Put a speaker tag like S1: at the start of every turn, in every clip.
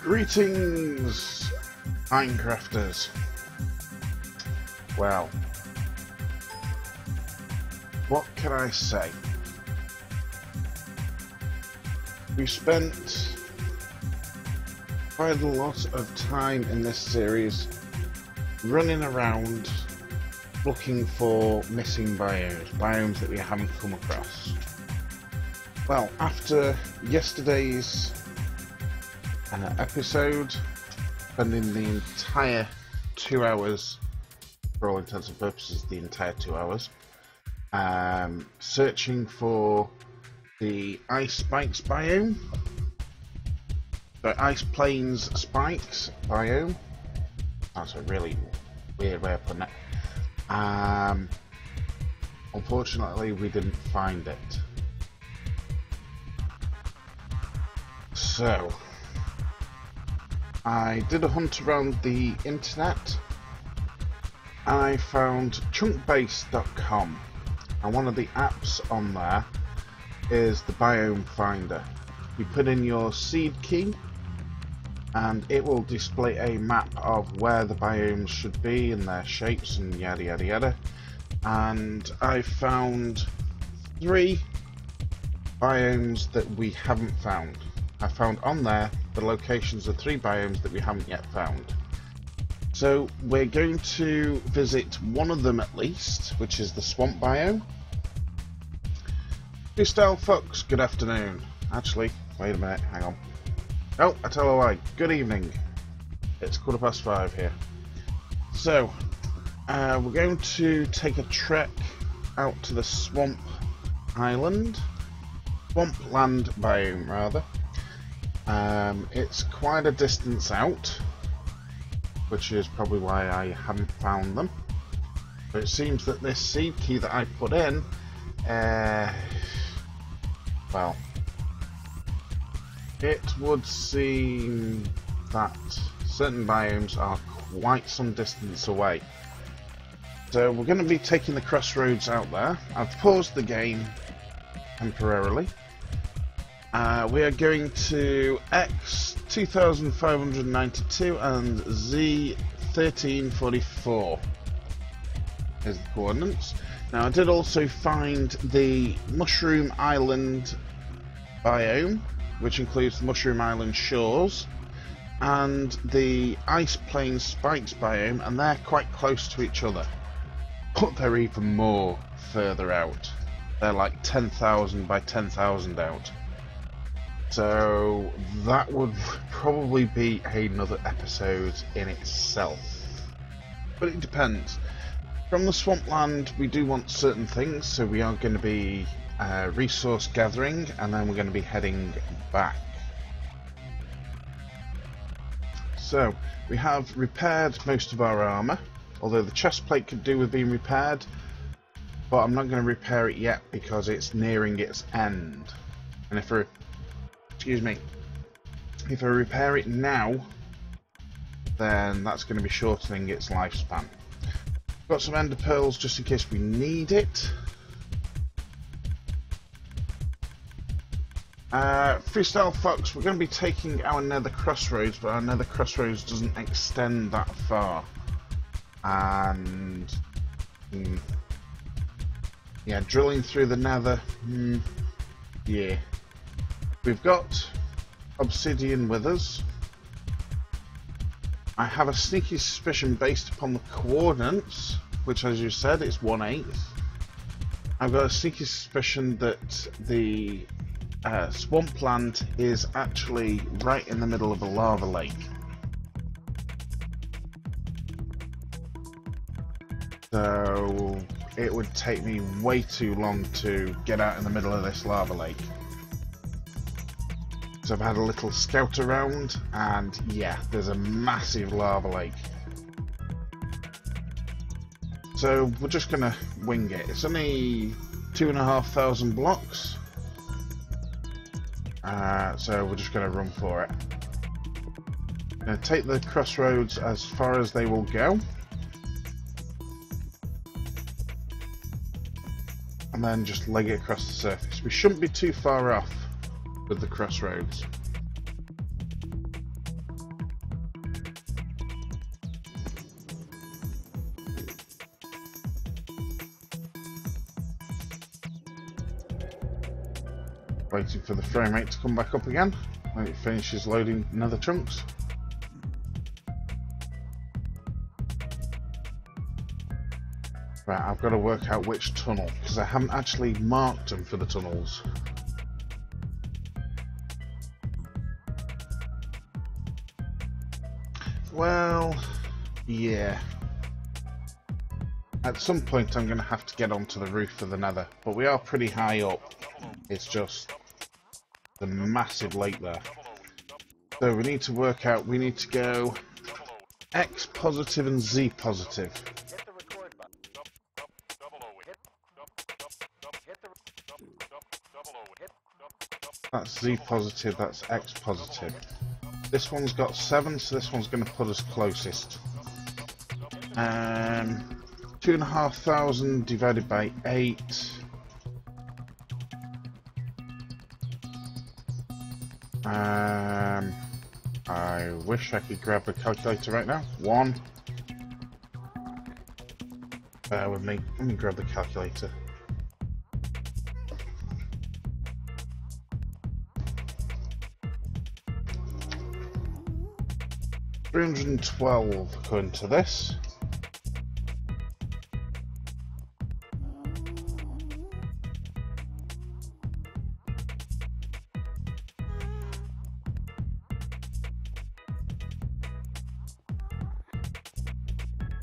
S1: Greetings, Minecrafters. Well, what can I say? We spent quite a lot of time in this series running around looking for missing biomes that we haven't come across. Well, after yesterday's episode, spending the entire 2 hours, for all intents and purposes, the entire 2 hours, searching for the ice spikes biome, the ice plains spikes biome. That's a really weird way of putting it. Unfortunately, we didn't find it. So I did a hunt around the internet and I found chunkbase.com, and one of the apps on there is the biome finder. You put in your seed key and it will display a map of where the biomes should be and their shapes and yada yada yada. And I found 3 biomes that we haven't found. I found on there the locations of 3 biomes that we haven't yet found. So we're going to visit one of them at least, which is the swamp biome. Freestyle Fox, good afternoon. Actually, wait a minute, hang on. Oh, I tell a lie. Good evening. It's 5:15 here. So, we're going to take a trek out to the swamp island. Swampland biome, rather. It's quite a distance out, which is probably why I haven't found them. But it seems that this seed key that I put in, well, it would seem that certain biomes are quite some distance away. So we're going to be taking the crossroads out there. I've paused the game temporarily. We are going to X 2592 and Z 1344 is the coordinates. Now I did also find the Mushroom Island biome, which includes the Mushroom Island shores and the Ice Plains Spikes biome, and they're quite close to each other, but they're even more further out. They're like 10,000 by 10,000 out. So that would probably be another episode in itself. But it depends. From the swampland we do want certain things, so we are going to be resource gathering, and then we're going to be heading back. So we have repaired most of our armour, although the chest plate could do with being repaired, but I'm not going to repair it yet because it's nearing its end. And if I repair it now, then that's going to be shortening its lifespan. Got some ender pearls just in case we need it. Freestyle Fox, we're going to be taking our nether crossroads, but our nether crossroads doesn't extend that far. And yeah, drilling through the nether, yeah. We've got obsidian with us. I have a sneaky suspicion based upon the coordinates, which, as you said, is 1/8. I've got a sneaky suspicion that the swampland is actually right in the middle of a lava lake. So it would take me way too long to get out in the middle of this lava lake. So I've had a little scout around, and yeah, there's a massive lava lake. So we're just gonna wing it. It's only 2,500 blocks. So we're just gonna run for it. I'm gonna take the crossroads as far as they will go. And then just leg it across the surface. We shouldn't be too far off with the crossroads. Waiting for the frame rate to come back up again when it finishes loading nether chunks. Right, I've got to work out which tunnel, because I haven't actually marked them for the tunnels. Well, yeah. At some point I'm going to have to get onto the roof of the nether, but we are pretty high up. It's just the massive lake there. So we need to work out, we need to go X positive and Z positive. That's Z positive, that's X positive. This one's got 7, so this one's going to put us closest. 2,500 divided by 8. I wish I could grab a calculator right now. 1. Bear with me. Let me grab the calculator. $312 according to this.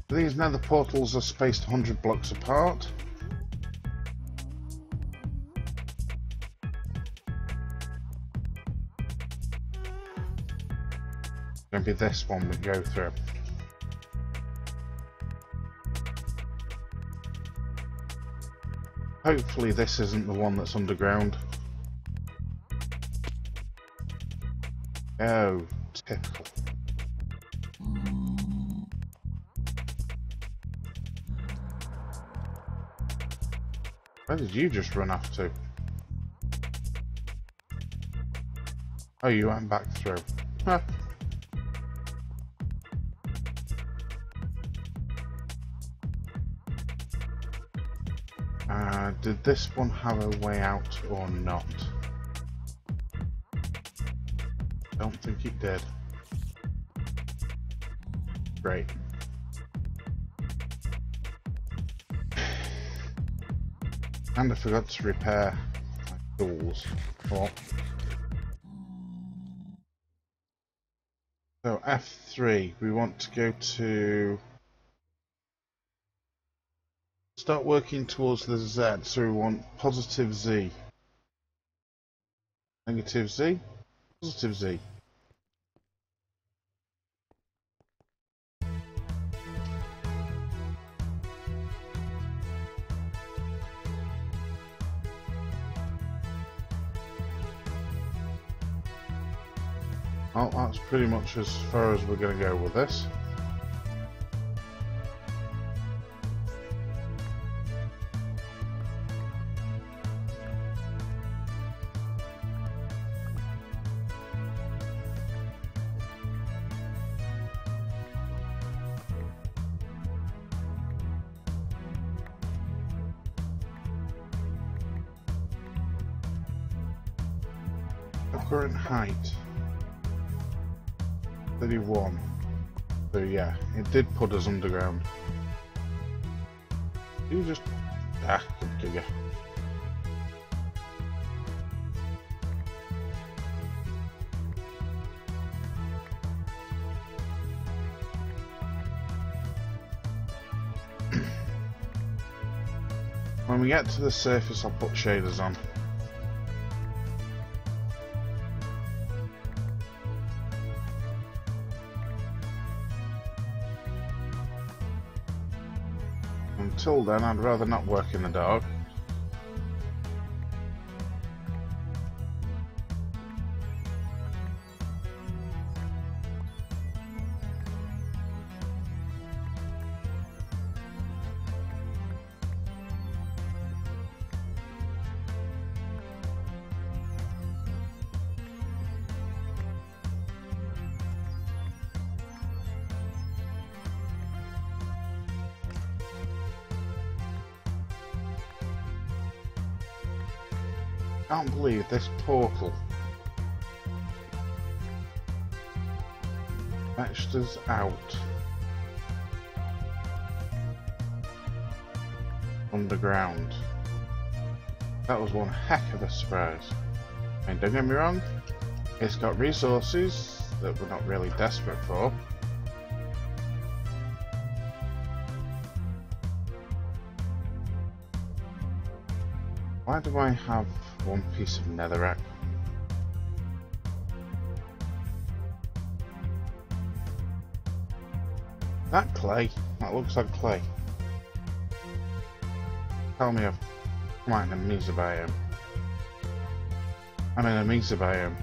S1: These nether portals are spaced 100 blocks apart. Going to be this one we go through. Hopefully this isn't the one that's underground. Oh, typical. Where did you just run off to? Oh, you went back through. Huh. Did this one have a way out or not? Don't think it did. Great. And I forgot to repair my tools. Oh. So F3, we want to go to... Start working towards the Z, so we want positive Z. Negative Z, positive Z. Well, that's pretty much as far as we're going to go with this. Current height 31. So yeah, it did put us underground. You just could kill you. When we get to the surface, I'll put shaders on. Until then, I'd rather not work in the dark. can't believe this portal fetched us out underground. That was one heck of a surprise. And don't get me wrong, it's got resources that we're not really desperate for. Why do I have one piece of netherrack? That clay? That looks like clay. Tell me I've come out in a mesobiome. I'm in a mesobiome.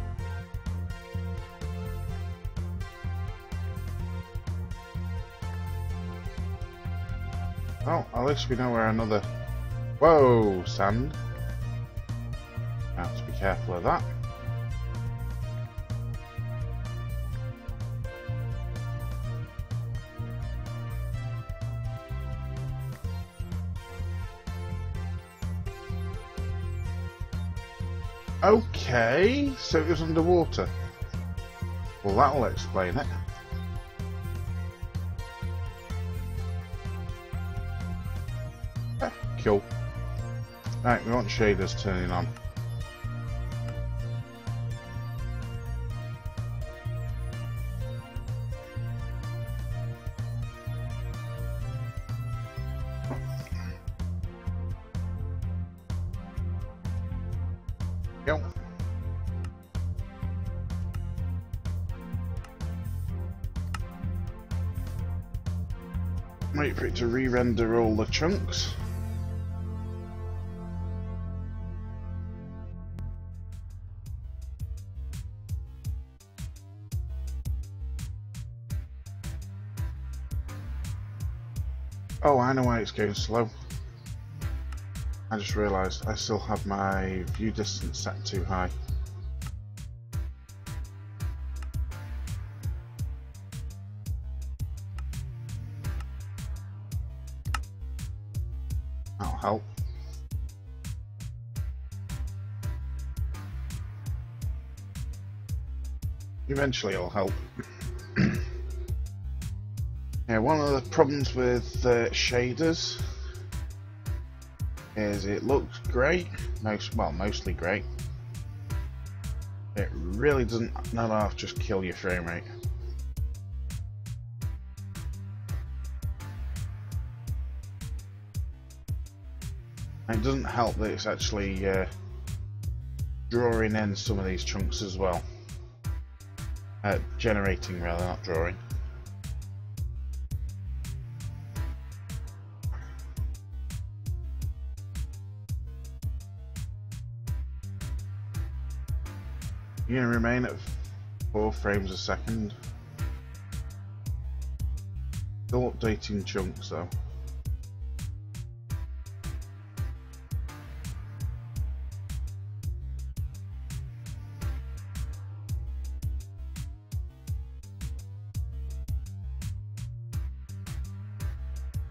S1: Well, at least we know where another... Whoa, sand. I have to be careful of that. Okay, so it was underwater. Well, that'll explain it. Cool. Right, we want shaders turning on. Go. Wait for it to re-render all the chunks. Oh, I know why it's going slow. I just realised I still have my view distance set too high. That'll help. Eventually it'll help. Yeah, one of the problems with shaders is it looks great, mostly great. It really doesn't not half just kill your frame rate. And it doesn't help that it's actually drawing in some of these chunks as well. Generating rather, not drawing. You're going to remain at 4 frames a second. Still updating chunks though.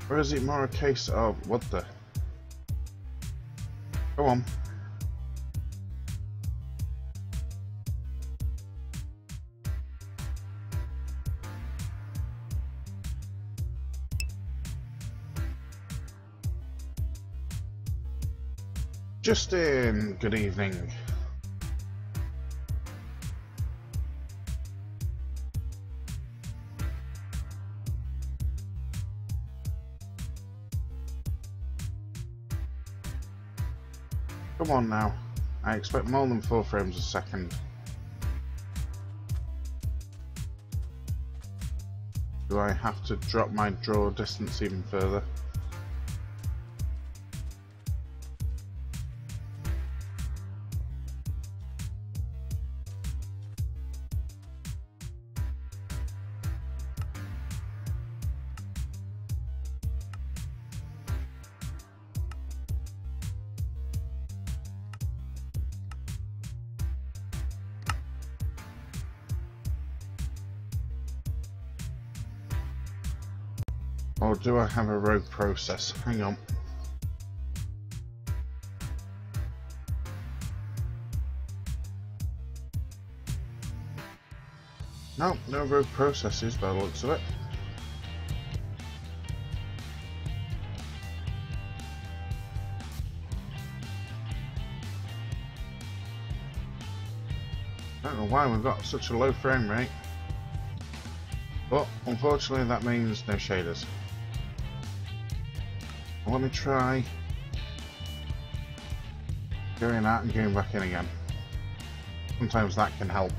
S1: Or is it more a case of what the? Go on. Justin, good evening. Come on now, I expect more than 4 frames a second. Do I have to drop my draw distance even further? Or do I have a rogue process? Hang on. No, no road processes by the looks of it. I don't know why we've got such a low frame rate, but unfortunately that means no shaders. Well, let me try going out and going back in again. Sometimes that can help.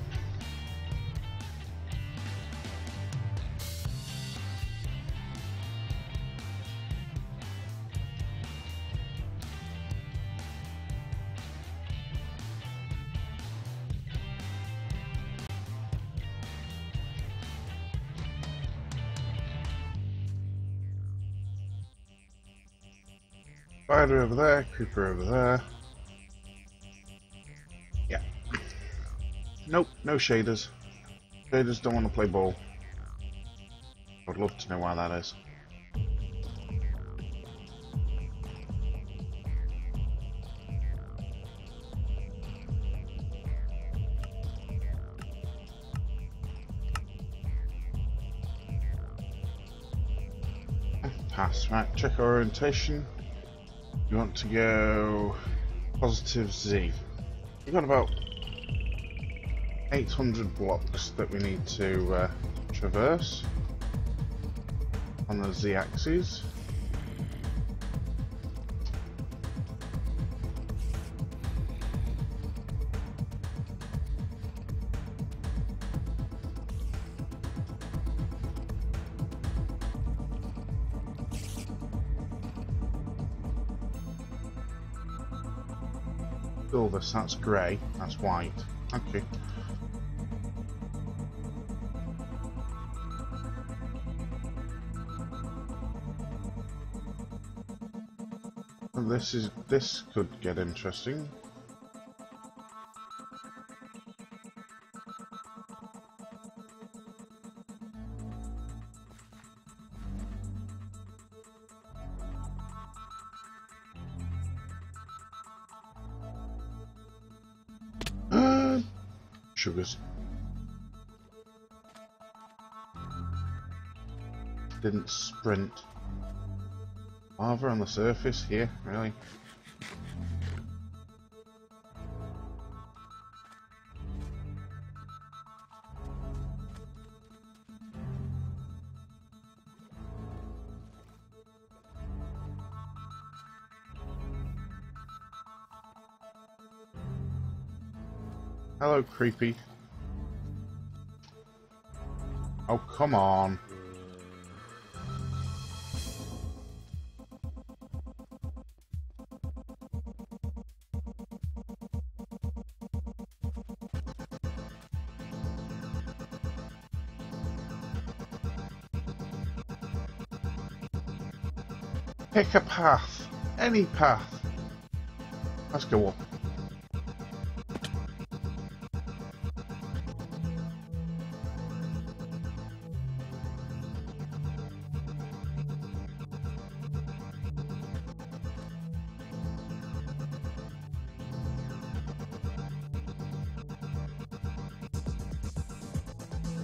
S1: Spider over there, creeper over there. Yeah. Nope, no shaders. Shaders don't want to play ball. I'd love to know why that is. Pass. Right, check our orientation. You want to go positive Z. We've got about 800 blocks that we need to traverse on the Z axis. Silver, so that's grey, that's white. Okay. And this could get interesting. Sugars. Didn't sprint. Lava on the surface here, really? Hello, creepy. Oh, come on. Pick a path. Any path. Let's go up.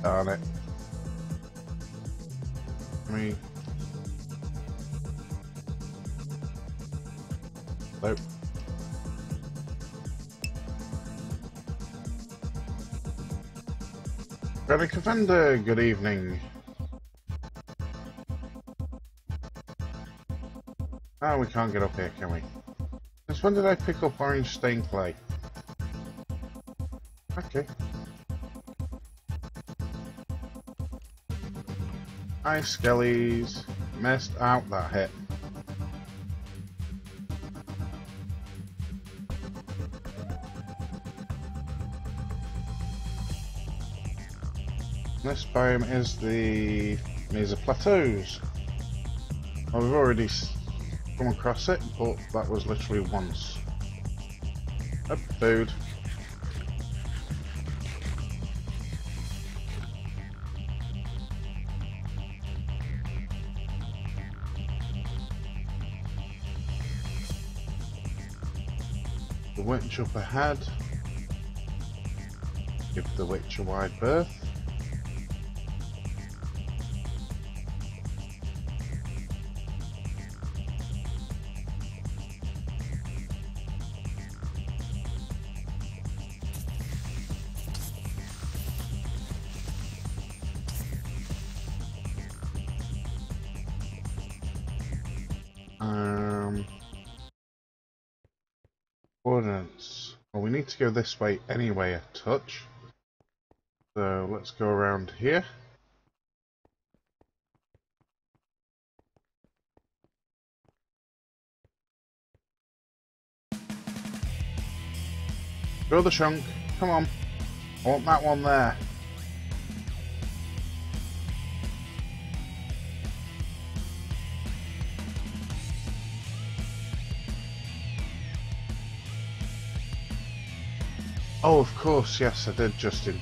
S1: Darn it. Me. Nope. Veronica Vendor, good evening. Oh, we can't get up here, can we? Since when did I pick up orange stained clay? Okay. Hi, Skellies. Messed out that hit. This biome is the Mesa Plateaus. Well, we've already come across it, but that was literally once. Up, food. The witch up ahead. Give the witch a wide berth. coordinates. Well, we need to go this way anyway a touch. So let's go around here. Go the chunk. Come on. I want that one there. Oh, of course, yes, I did, Justin.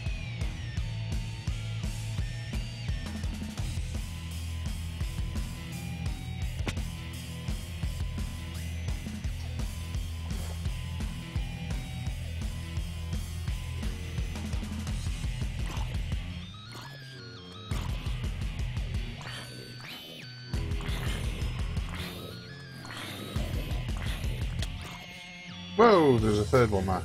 S1: Whoa, there's a third one there.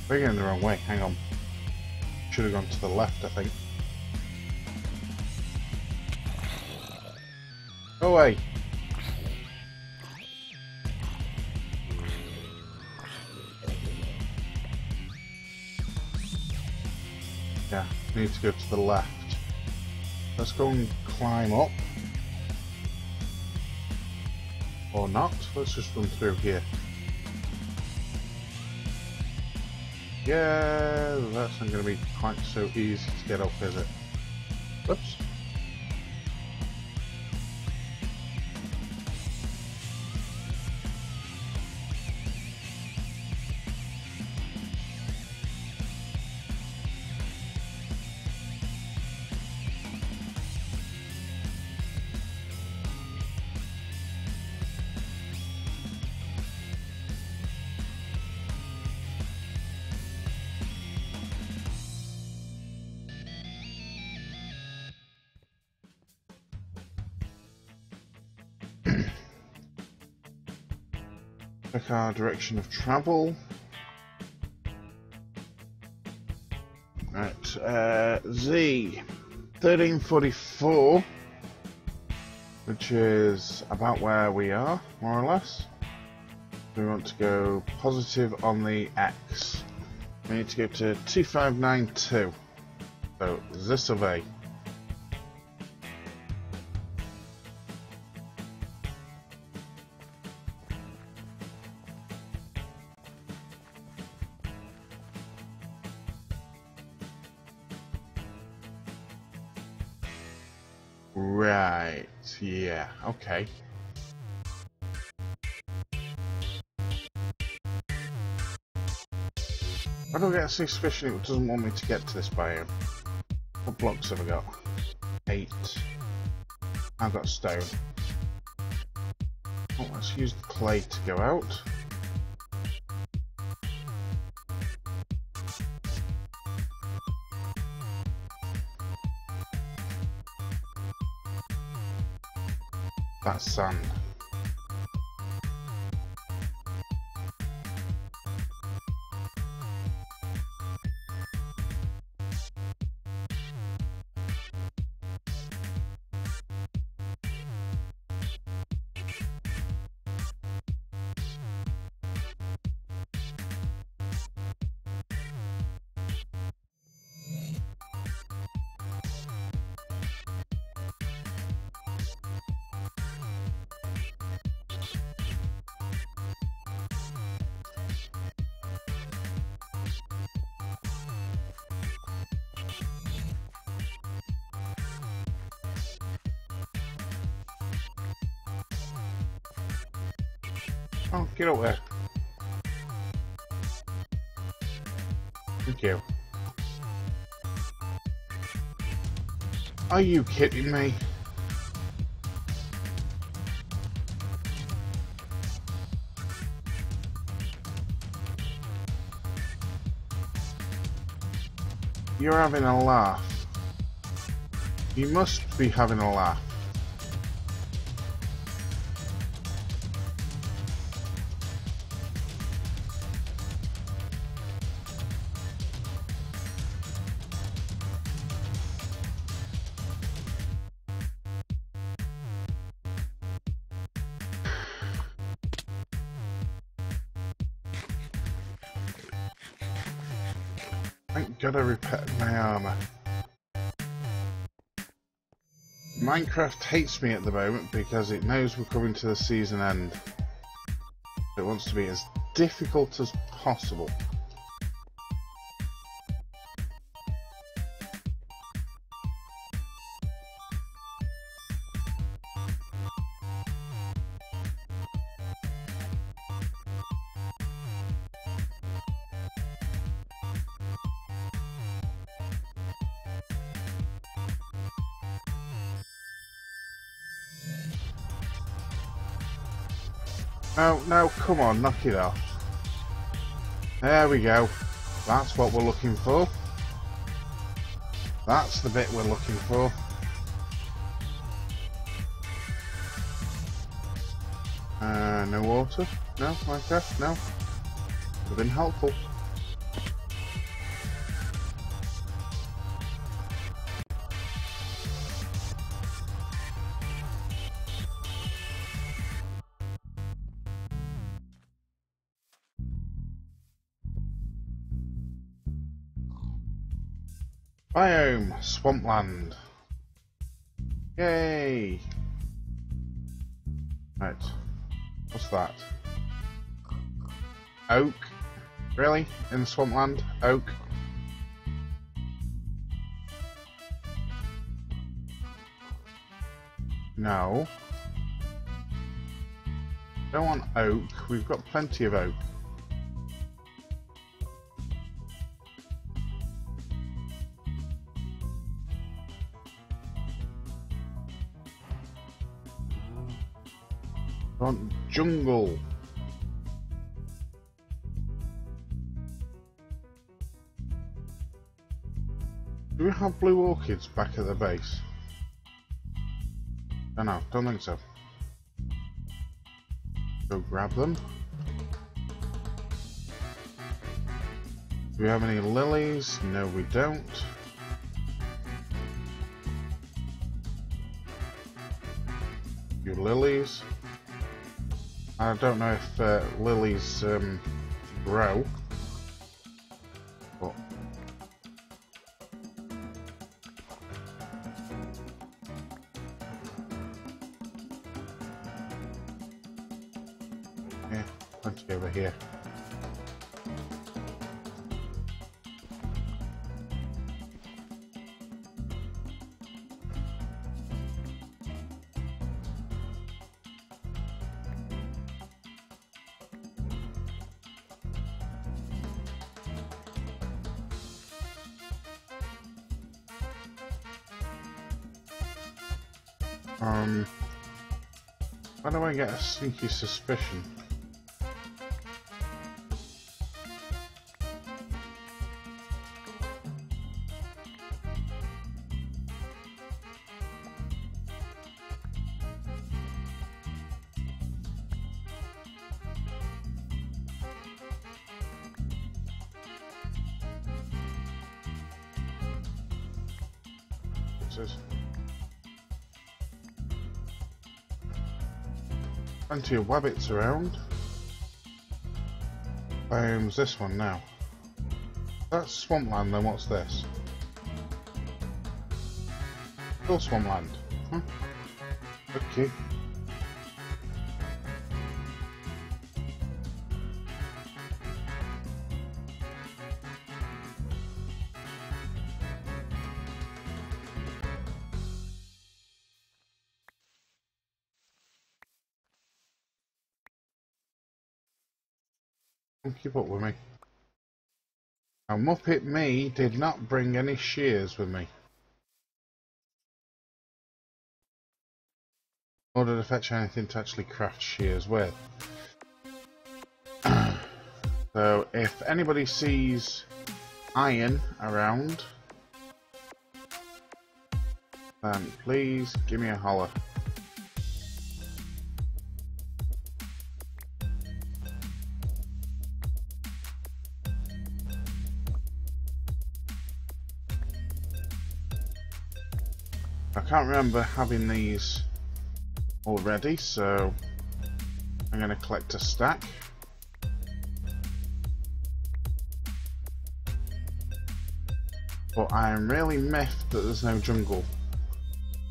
S1: We're going the wrong way, hang on. Should have gone to the left, I think. Go away! Yeah, need to go to the left. Let's go and climb up. Or not, let's just run through here. Yeah, that's not going to be quite so easy to get up, is it? Whoops. Check our direction of travel. Right, Z 1344, which is about where we are, more or less. We want to go positive on the X. We need to go to 2592. So this way. Right, yeah, okay. Why do I get a suspicion it doesn't want me to get to this biome? What blocks have I got? 8. I've got stone. Oh, let's use the clay to go out. That's sand. Oh, get up there. Thank you. Are you kidding me? You're having a laugh. You must be having a laugh. Thank God I repaired my armour. Minecraft hates me at the moment because it knows we're coming to the season end. It wants to be as difficult as possible. No, no, come on, knock it off. There we go. That's what we're looking for. That's the bit we're looking for. No water? No, Minecraft? No. Would have been helpful. Biome, swampland. Yay! Right. What's that? Oak? Really? In the swampland? Oak? No. Don't want oak. We've got plenty of oak. Want jungle. Do we have blue orchids back at the base? Don't know, don't think so. Go grab them. Do we have any lilies? No, we don't. Few lilies. I don't know if lilies grow, but yeah, plenty over here. Why do I get a sneaky suspicion? It says plenty of wabbits around. Biomes this one now. That's swampland, then what's this? Still swampland. Huh? Okay. Keep up with me. Now, Muppet me did not bring any shears with me. Nor did I fetch anything to actually craft shears with. So, if anybody sees iron around, Please give me a holler. I can't remember having these already, so I'm going to collect a stack. But I am really miffed that there's no jungle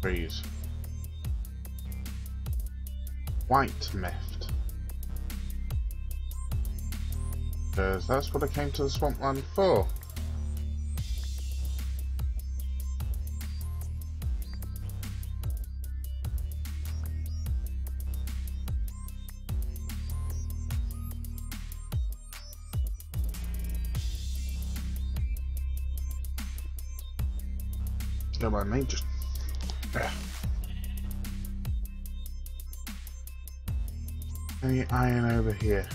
S1: trees. Quite miffed. Because that's what I came to the swampland for. Don't mind me, just... Any iron over here?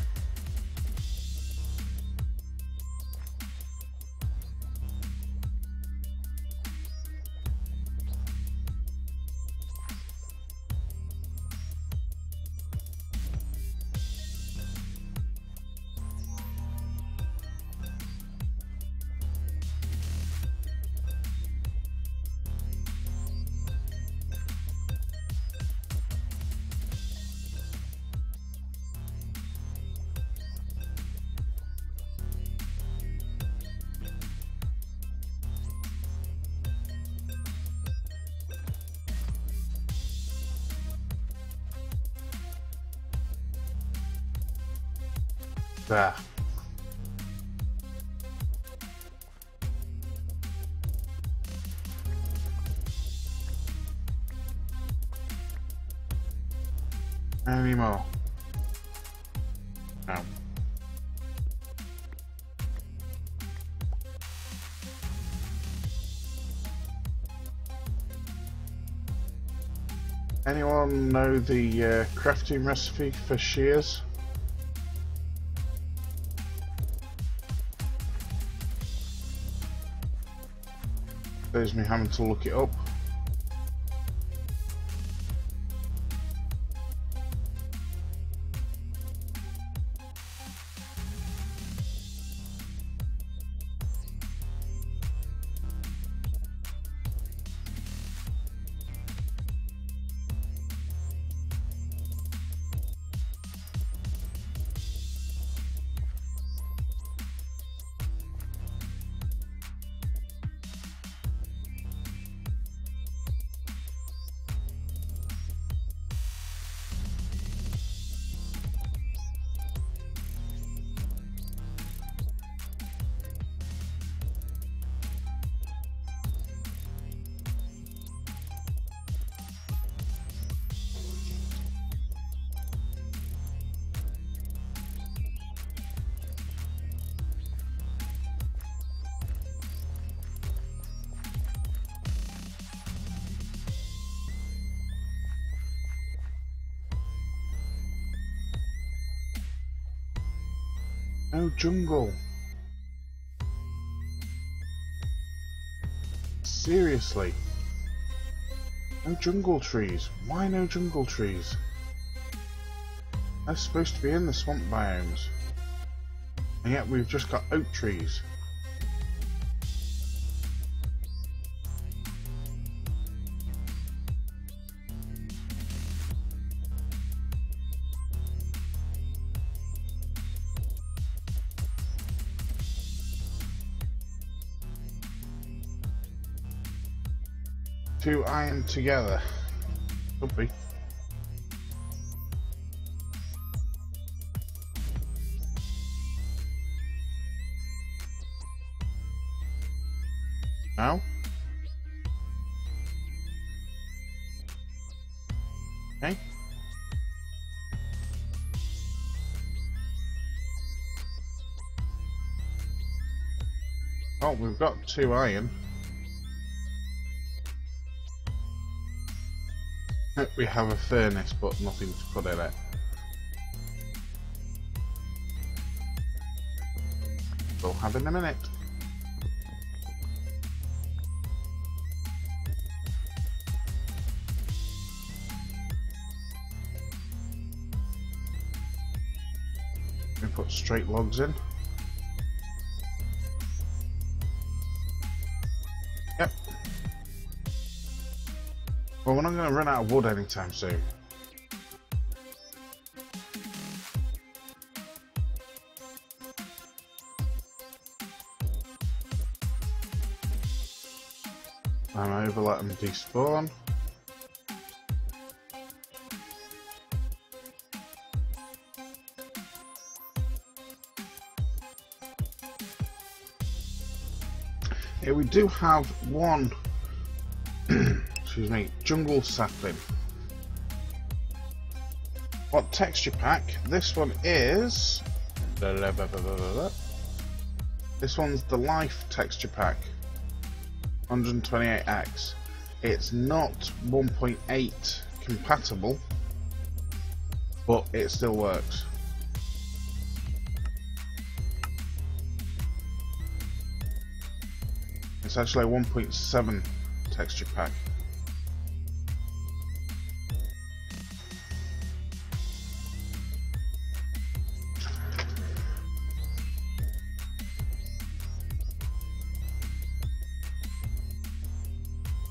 S1: There. Any more? No. Anyone know the crafting recipe for shears? Saves me having to look it up. No jungle. Seriously. No jungle trees. Why no jungle trees? They're supposed to be in the swamp biomes. And yet we've just got oak trees. Two iron together. Could be. Now? Okay. Oh, we've got two iron. We have a furnace, but nothing to put in it. We'll have in a minute. put straight logs in. Yep. Well, we're not going to run out of wood anytime soon. I'm over, let them despawn. Here we do have one, excuse me, jungle sapling. What texture pack? This one is... This one's the life texture pack. 128X. It's not 1.8 compatible, but it still works. It's actually a 1.7 texture pack.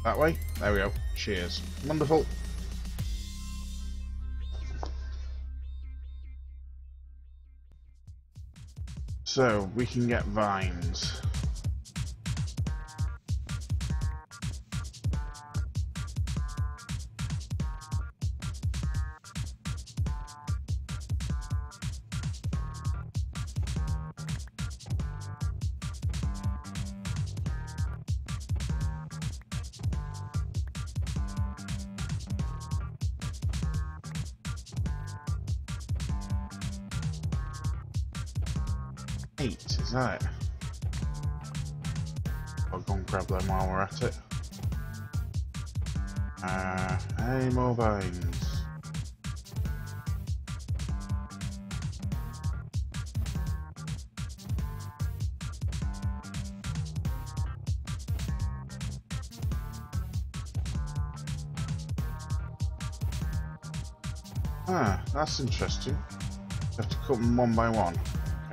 S1: That way? There we go. Cheers. Wonderful. So, we can get vines. Is that it? I'll go and grab them while we're at it. Hey, more vines. Ah, that's interesting. You have to cut them one by one.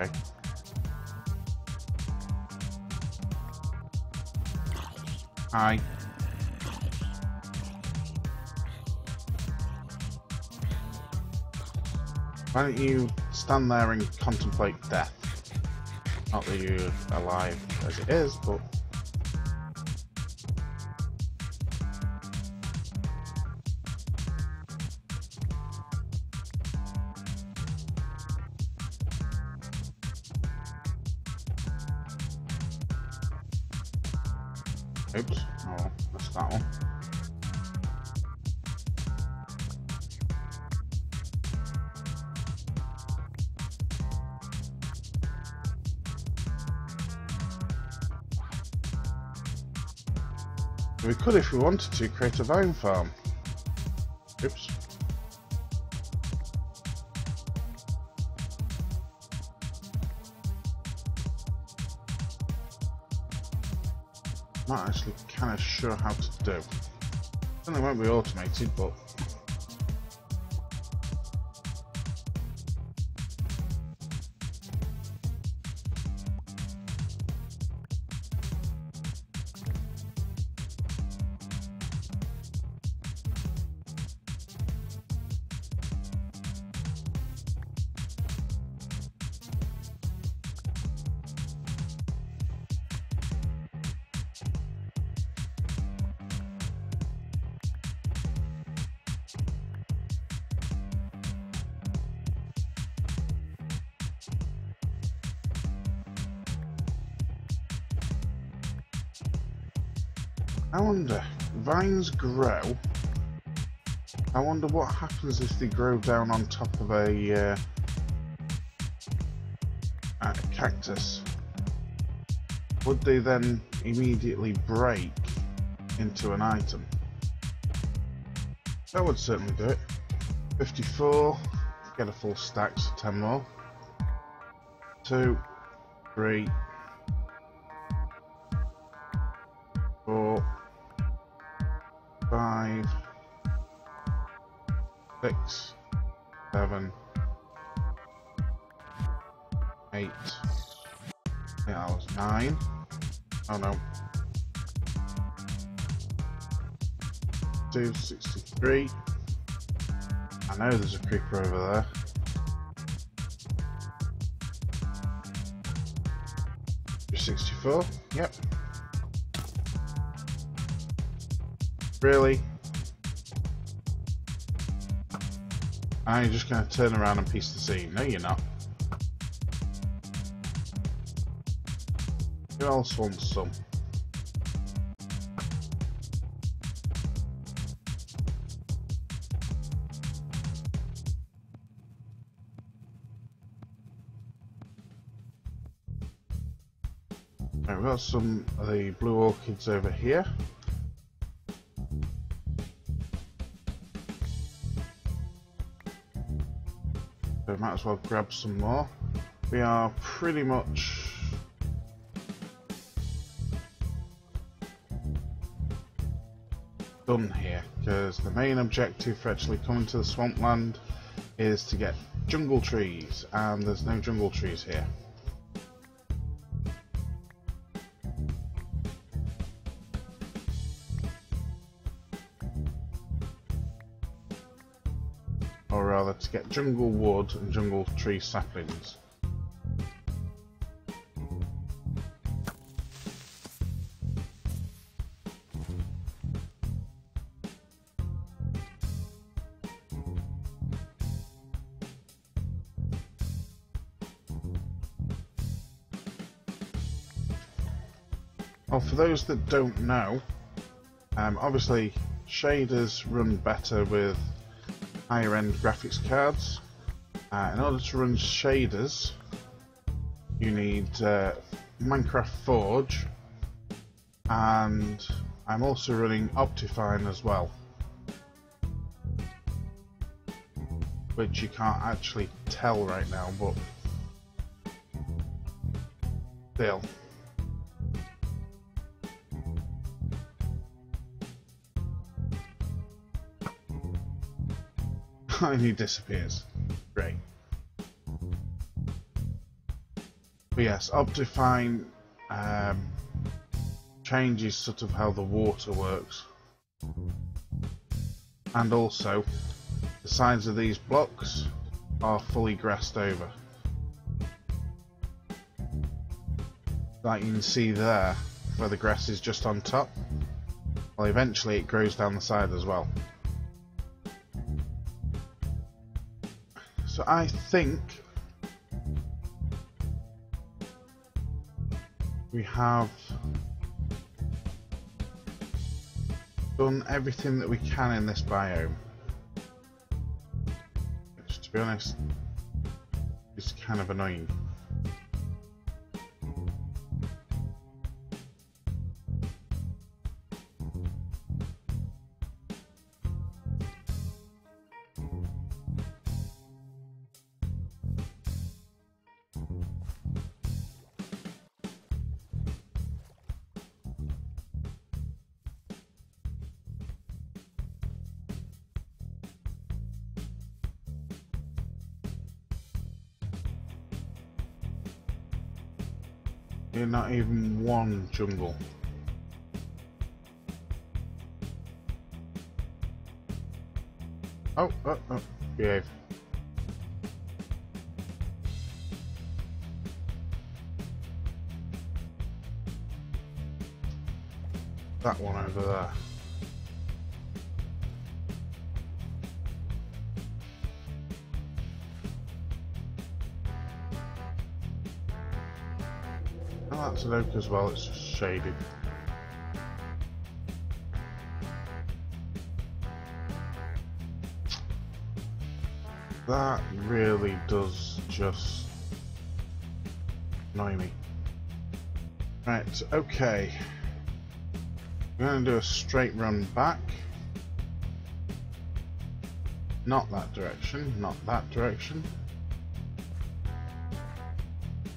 S1: Okay. Hi. Why don't you stand there and contemplate death? Not that you're alive as it is, but... Oops. Oh, that's that one. We could, if we wanted to, create a vine farm. Oops. Not actually kind of sure how to do. Certainly won't be automated, but... I wonder, vines grow. I wonder what happens if they grow down on top of a cactus. Would they then immediately break into an item? That would certainly do it. 54, get a full stack, so 10 more. 2, 3, 4, 5, 6, 7, 8. Yeah, that was 9. Oh no. 263. I know there's a creeper over there. 64. Yep. Really? Are you just going to turn around and piece the scene? No, you're not. Who else wants some? Right, we've got some of the blue orchids over here. So we might as well grab some more. We are pretty much done here, because the main objective for actually coming to the swampland is to get jungle trees, and there's no jungle trees here. Or rather, to get jungle wood and jungle tree saplings. Well, for those that don't know, obviously shaders run better with higher end graphics cards. In order to run shaders, you need Minecraft Forge, and I'm also running Optifine as well, which you can't actually tell right now, but still. And he disappears. Great. But yes, Optifine changes sort of how the water works. And also, the sides of these blocks are fully grassed over. Like you can see there, where the grass is just on top. Well, eventually it grows down the side as well. So I think we have done everything that we can in this biome, which, to be honest, is kind of annoying. You're not even one jungle. Oh, behave. That one over there. Oh, that's an oak as well, it's just shaded. That really does just annoy me. Right, okay. I'm going to do a straight run back. Not that direction, not that direction.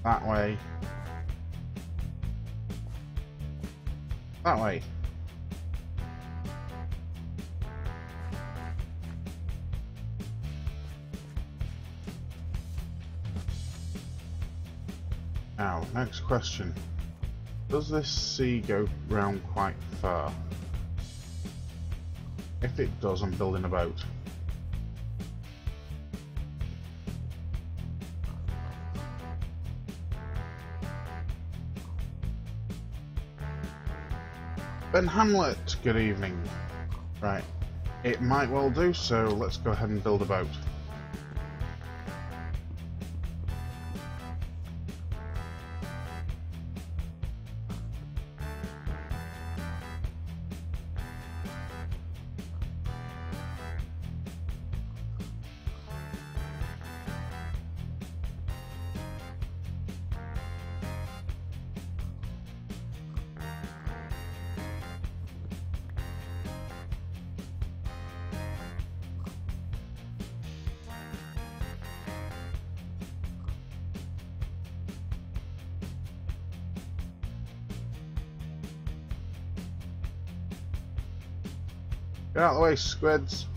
S1: That way. That way. Now, next question. Does this sea go round quite far? If it does, I'm building a boat. Ben Hamlet, good evening. Right, it might well do, so let's go ahead and build a boat. Get out of the way, squids.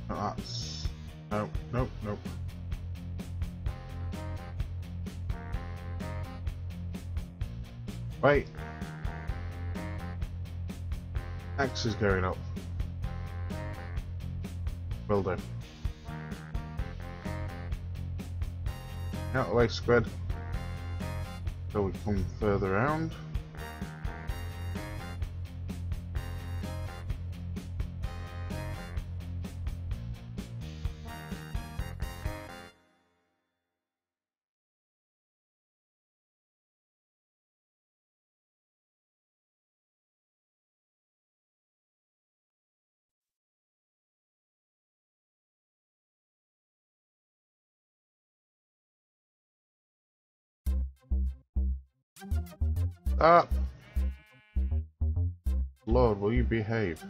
S1: That's... Nope, nope, nope. Wait. X is going up. Will do. Out of the way, squid. So we come further around. Ah! Lord, will you behave?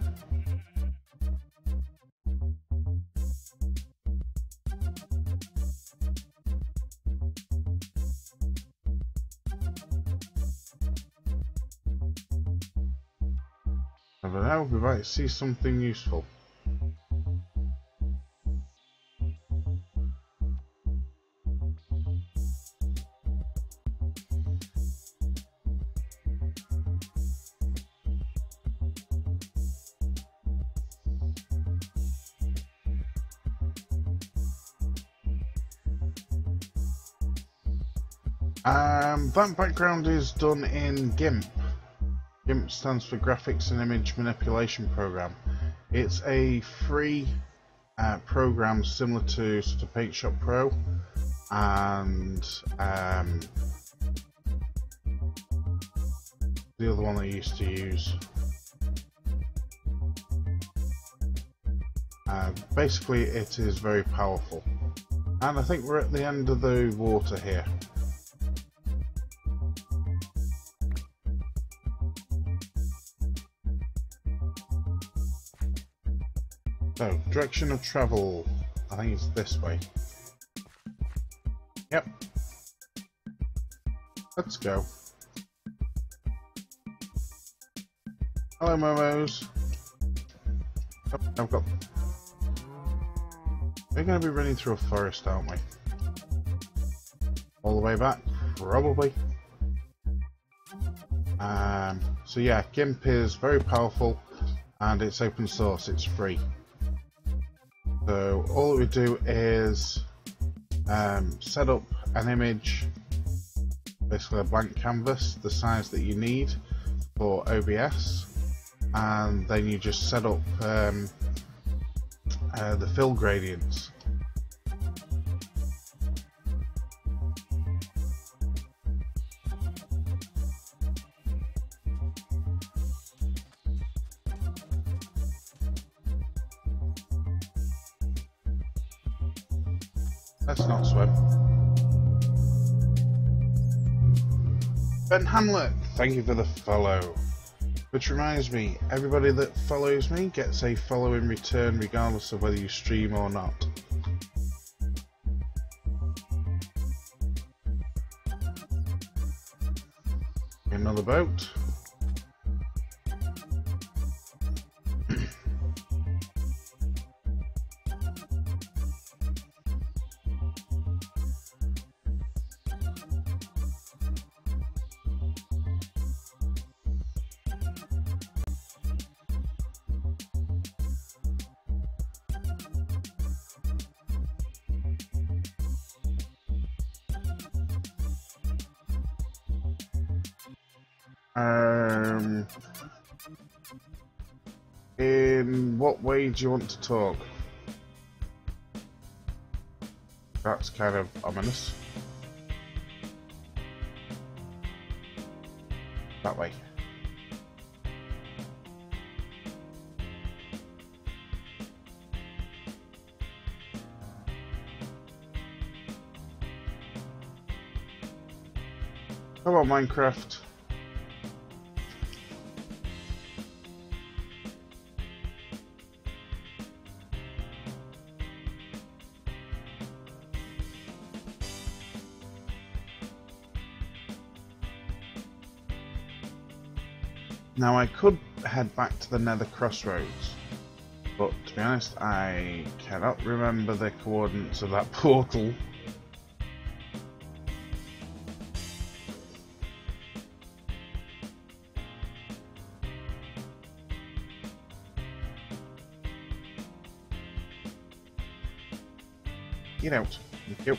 S1: Never know, we might see something useful. That background is done in GIMP. GIMP stands for Graphics and Image Manipulation Program. It's a free program similar to sort of PaintShop Pro and the other one I used to use. Basically, it is very powerful. And I think we're at the end of the water here. So, direction of travel, I think it's this way. Yep. Let's go. Hello, Momos. Oh, I've got... We're going to be running through a forest, aren't we? All the way back? Probably. So yeah, GIMP is very powerful and it's open source, it's free. So all we do is set up an image, basically a blank canvas, the size that you need for OBS, and then you just set up the fill gradients. Let's not swim. Ben Hamlet, thank you for the follow. Which reminds me, everybody that follows me gets a follow in return regardless of whether you stream or not. another boat. In what way do you want to talk? That's kind of ominous. That way. Come on, Minecraft. Now I could head back to the Nether Crossroads, but to be honest, I cannot remember the coordinates of that portal. Get out. Thank you.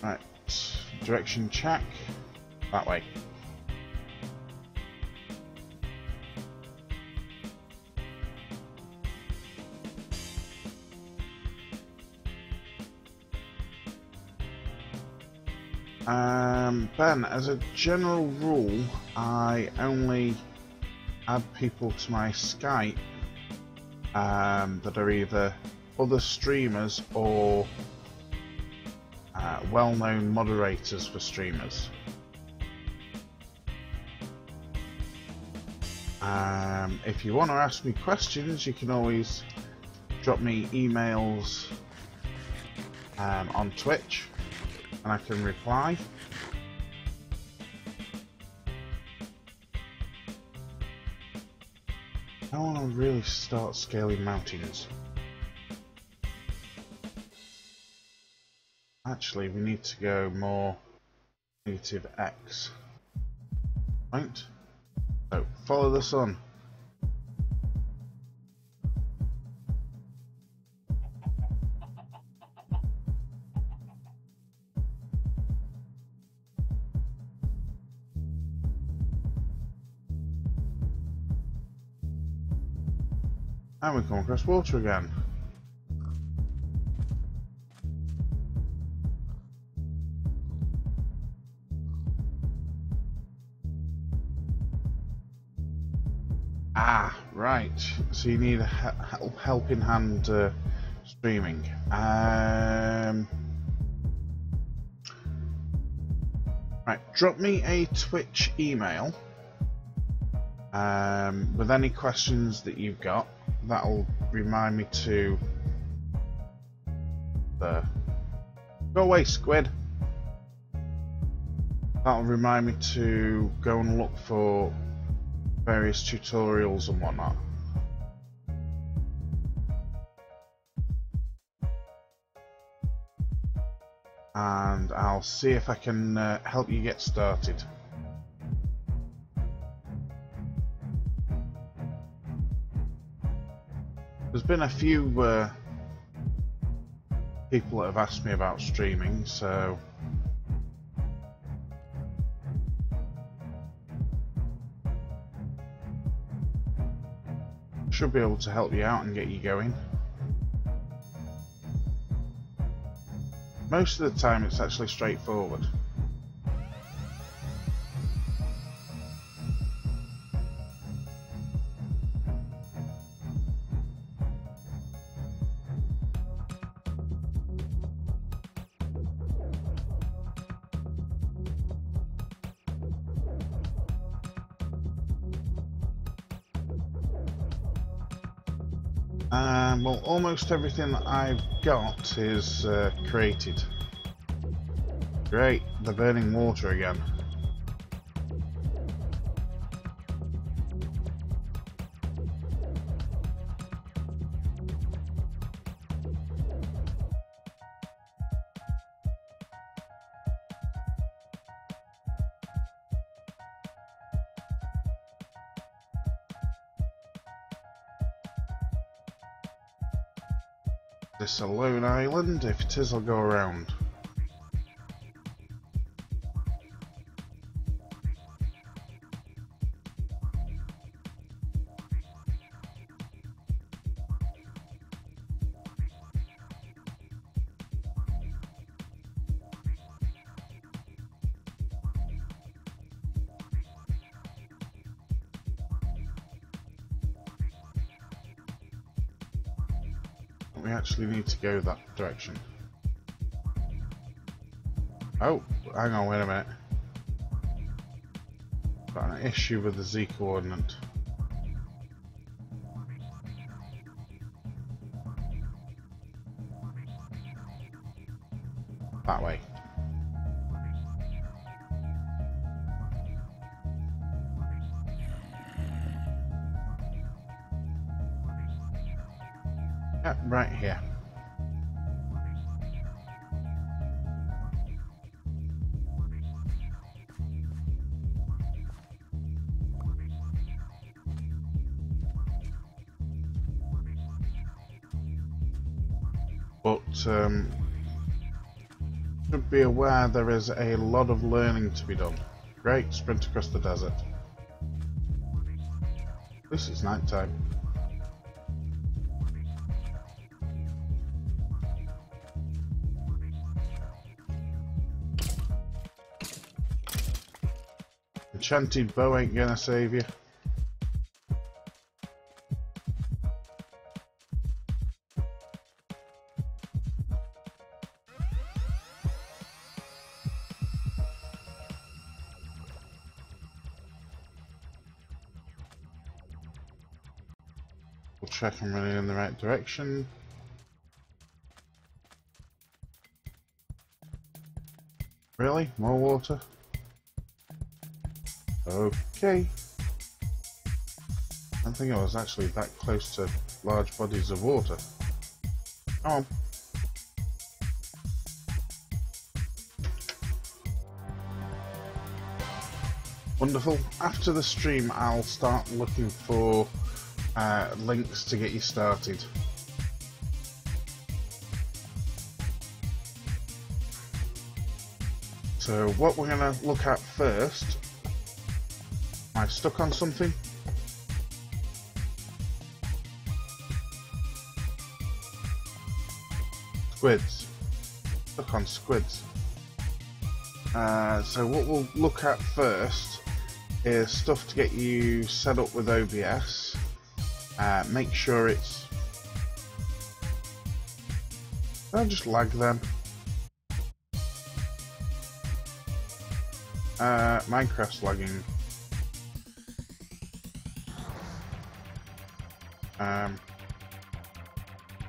S1: Right, direction check, that way. Ben, as a general rule, I only add people to my Skype that are either other streamers or well-known moderators for streamers. If you want to ask me questions, you can always drop me emails on Twitch and I can reply. I want to really start scaling mountains. Actually, we need to go more negative X. Right? So, follow the sun. And we come across water again. Ah, right. So you need a helping hand streaming. Right, drop me a Twitch email with any questions that you've got. That'll remind me to... Go away, squid! That'll remind me to go and look for various tutorials and whatnot. And I'll see if I can help you get started. There's been a few people that have asked me about streaming, so should be able to help you out and get you going. Most of the time it's actually straightforward. Well, almost everything that I've got is created. Great, the burning water again. This a lone island? If it is, I'll go around. We actually need to go that direction. Oh, hang on, wait a minute. Got an issue with the Z coordinate. That way. Yep, right here. But should be aware there is a lot of learning to be done. Great, sprint across the desert. At least it's night time. Enchanted bow ain't gonna save you. We'll check I'm running in the right direction. Really? More water? Okay. I don't think I was actually that close to large bodies of water. Come on. Wonderful. After the stream, I'll start looking for links to get you started. So what we're going to look at first, am I stuck on something? Squids. Stuck on squids. So what we'll look at first is stuff to get you set up with OBS. Make sure it's... I'll just lag them. Minecraft's lagging.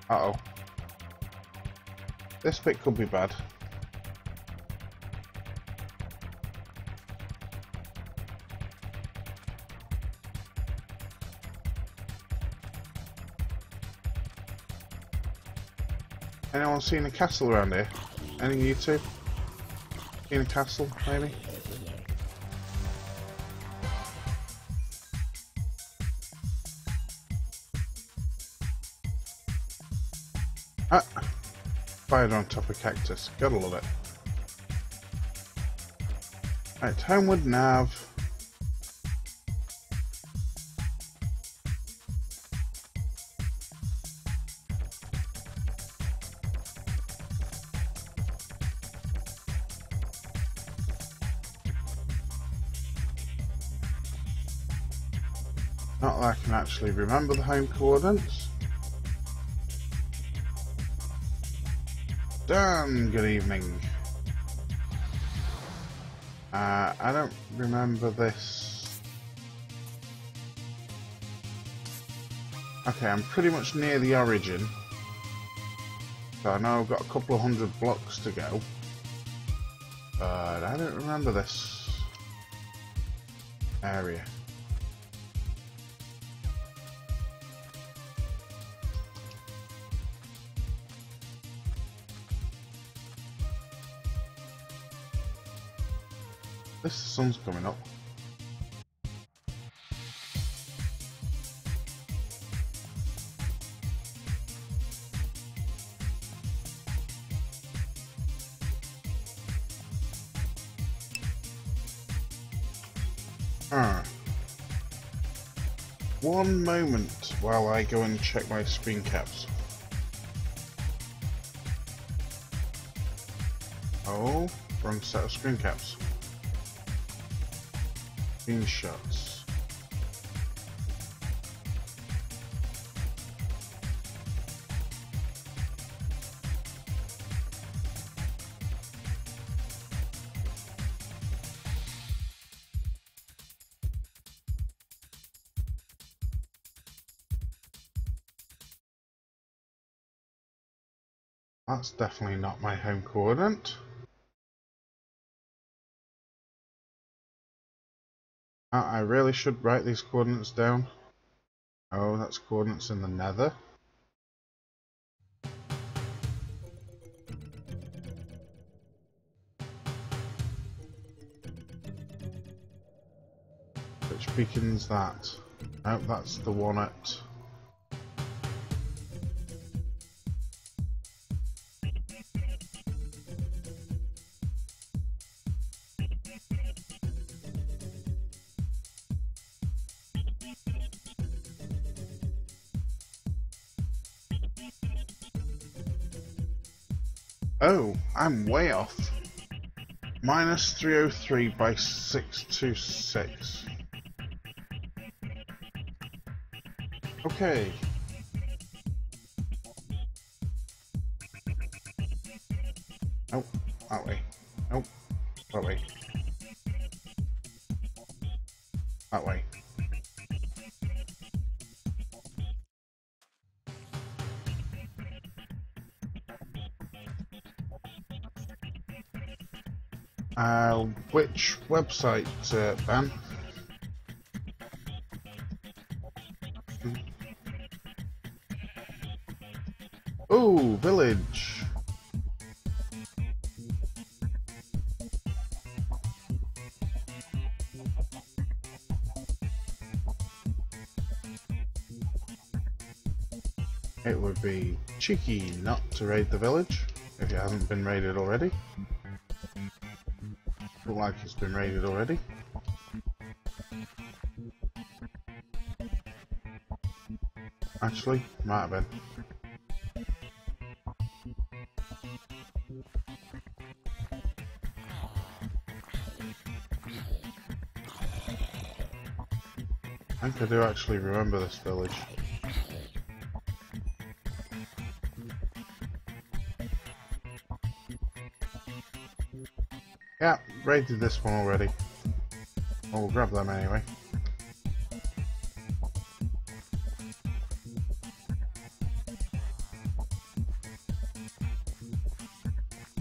S1: Uh-oh. This bit could be bad. Anyone seen a castle around here? Any of you two? Seen a castle, maybe? Ah! Fired on top of cactus. Gotta love it. Right, homeward nav. Not that I can actually remember the home coordinates. Dan, good evening. I don't remember this. Okay, I'm pretty much near the origin. So I know I've got a couple of hundred blocks to go. But I don't remember this area. The sun's coming up. One moment while I go and check my screen caps. Oh, wrong set of screen caps. Screenshots. That's definitely not my home coordinate. I really should write these coordinates down. Oh, that's coordinates in the nether. Which beacon's that? Oh, that's the one at... Oh, I'm way off. Minus 303 by 626. Okay. Oh, that way. Oh, that way. That way. Which website, Ben? Oh, village. It would be cheeky not to raid the village if it hasn't been raided already. Look like it's been raided already. Actually, might have been. I think I do actually remember this village. Yeah, raided this one already. Oh, we'll grab them anyway.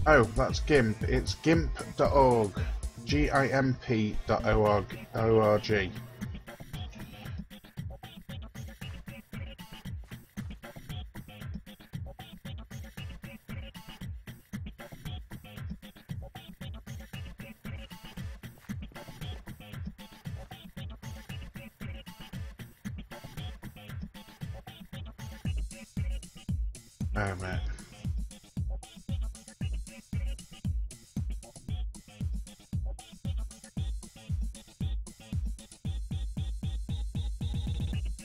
S1: Oh, that's GIMP. It's gimp.org. GIMP.org. Oh man.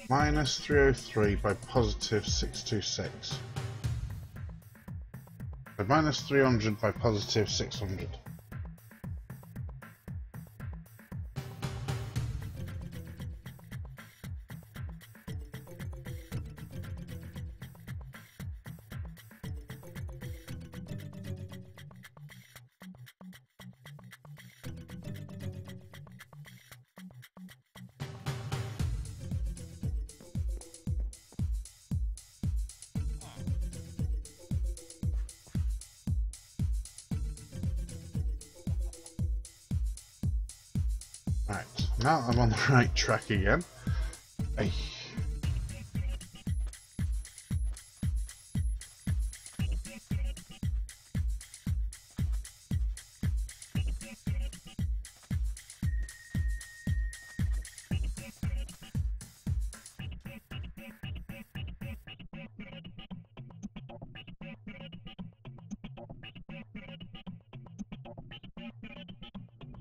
S1: Minus 303 by positive 626. So minus 300 by positive 600. Right, now I'm on the right track again. Hey.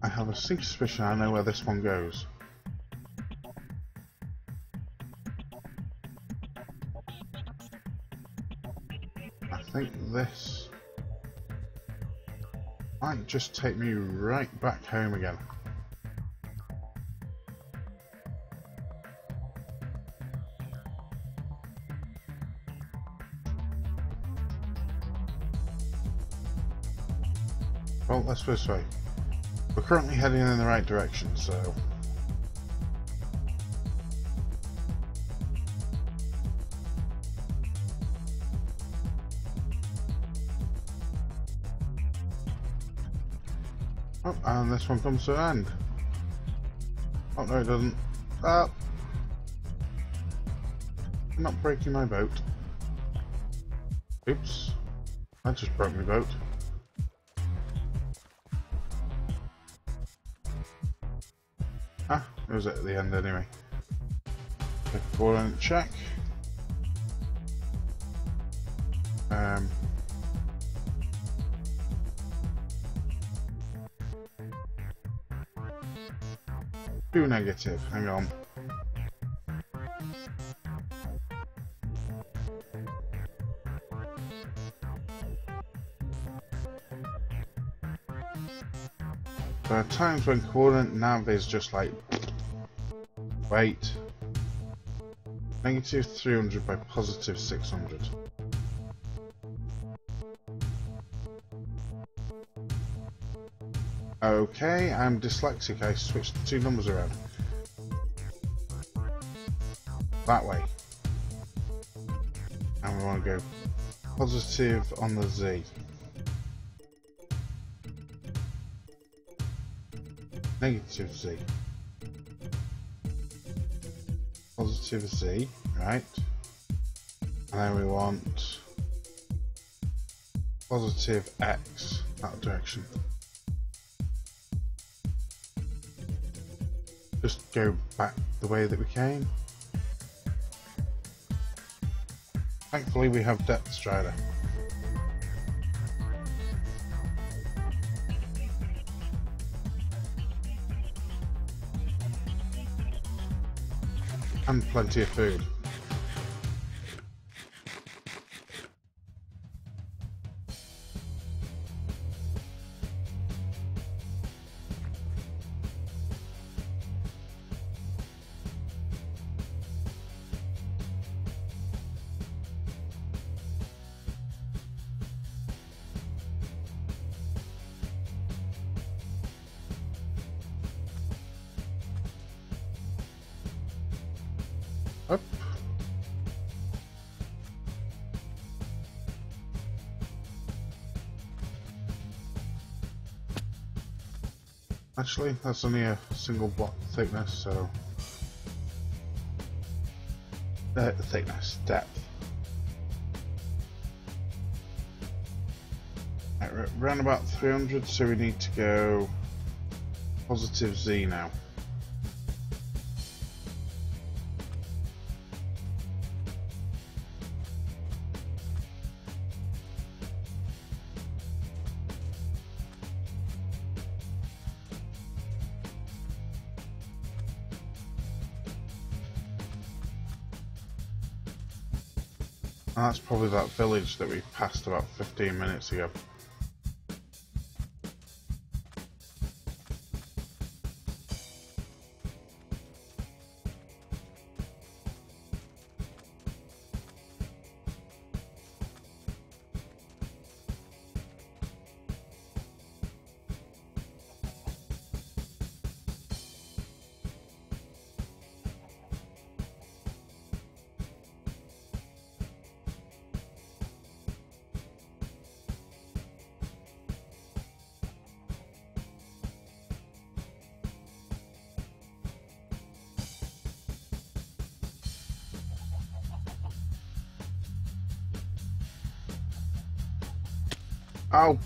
S1: I have a sneaky suspicion I know where this one goes. I think this might just take me right back home again. Well, let's put it this way. We're currently heading in the right direction, so... Oh, and this one comes to an end. Oh, no, it doesn't. Ah! I'm not breaking my boat. Oops. I just broke my boat. Ah, it was at the end anyway. Okay, forward and check. Too negative, hang on. There are times when coordinate nav is just like, wait, negative 300 by positive 600. Okay, I'm dyslexic, I switched the two numbers around. That way. And we want to go positive on the Z. Negative Z. Positive Z, right. And then we want positive X, that direction. Just go back the way that we came. Thankfully we have Depth Strider. And plenty of food. Up. Actually, that's only a single block thickness, so... thickness, depth. Right, we're around about 300, so we need to go positive Z now. And that's probably that village that we passed about 15 minutes ago. Oh.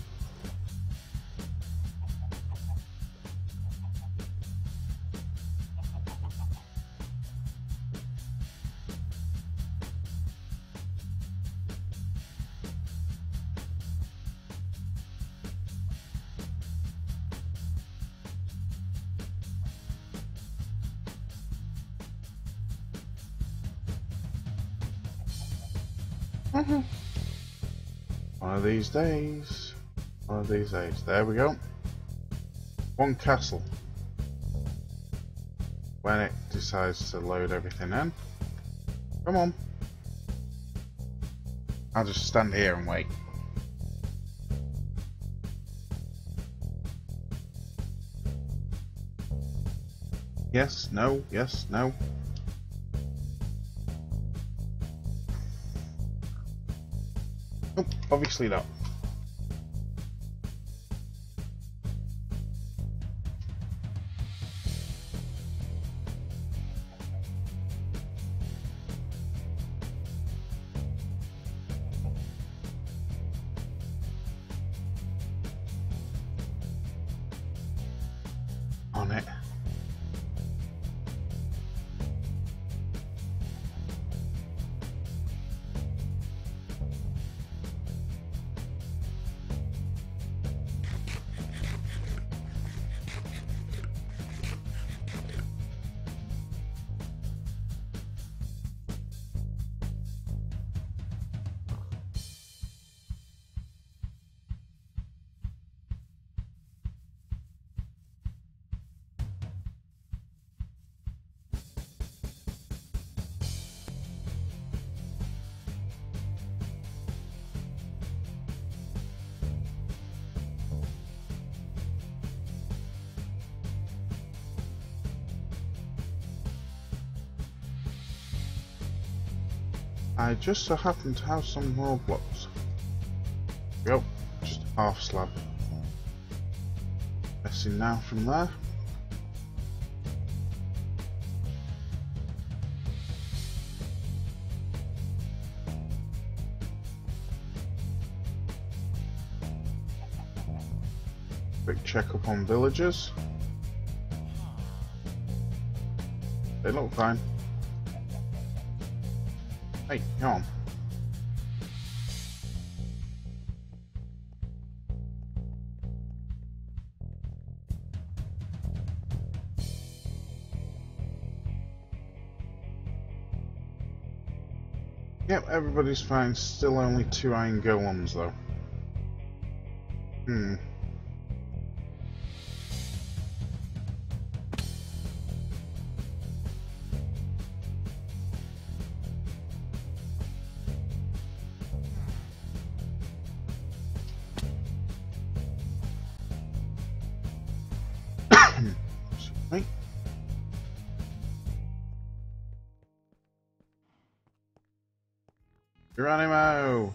S1: One of these days. One of these days. There we go. One castle. When it decides to load everything in. Come on. I'll just stand here and wait. Yes, no, yes, no. Nope, obviously not. On it. I just so happen to have some more blocks. Yep, just a half slab. Messing now from there. Quick check up on villagers. They look fine. Hey, come on. Yep, everybody's fine. Still only 2 iron golems though. Right. Geronimo!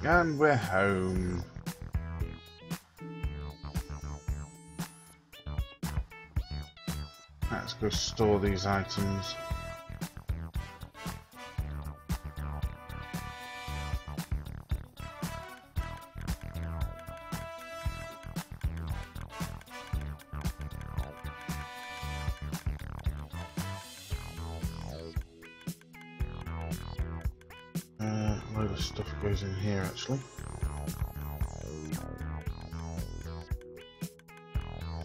S1: And we're home. Let's go store these items. A load of stuff goes in here actually.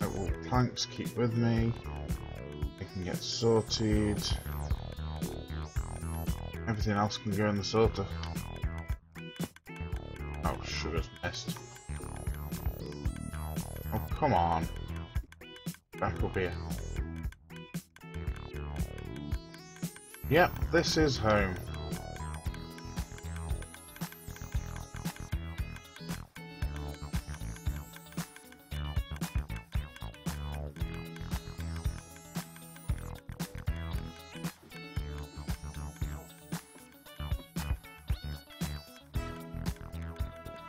S1: Well, planks keep with me. They can get sorted. Everything else can go in the sorter. Oh, sugar's missed. Oh, come on. Back up here. Yep, this is home.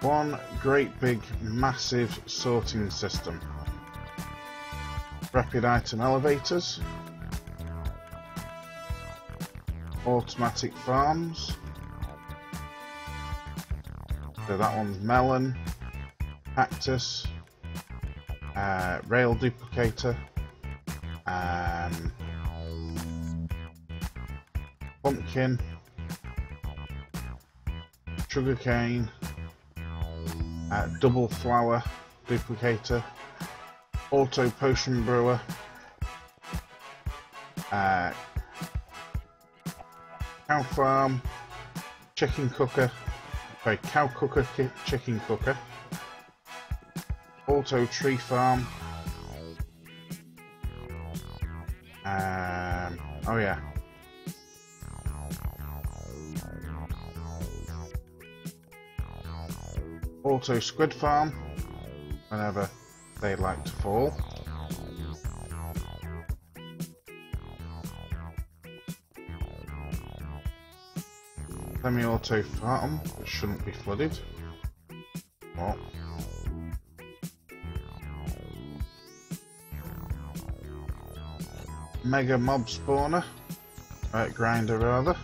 S1: One great big massive sorting system. Rapid item elevators. automatic farms. So that one's melon, cactus, rail duplicator, pumpkin, sugarcane, double flower duplicator, auto potion brewer, cow farm, chicken cooker, sorry, cow cooker, chicken cooker, auto tree farm, oh yeah, auto squid farm, whenever they like to fall. Semi-auto farm, which shouldn't be flooded. What? Mega mob spawner, grinder rather.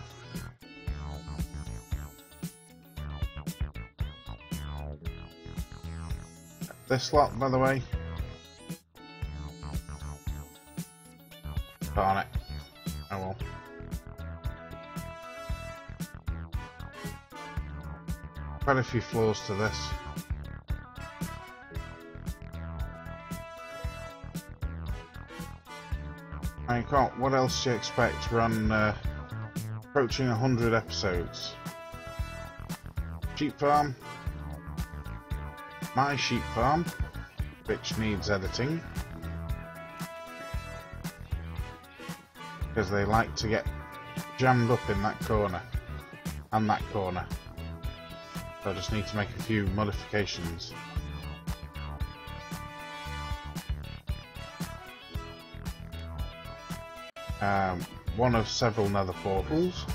S1: This lot, by the way. Darn it. Oh well. Quite a few flaws to this. I can't. What else do you expect? We're on approaching 100 episodes. Sheep farm. My sheep farm, which needs editing because they like to get jammed up in that corner and that corner. So I just need to make a few modifications. One of several nether portals.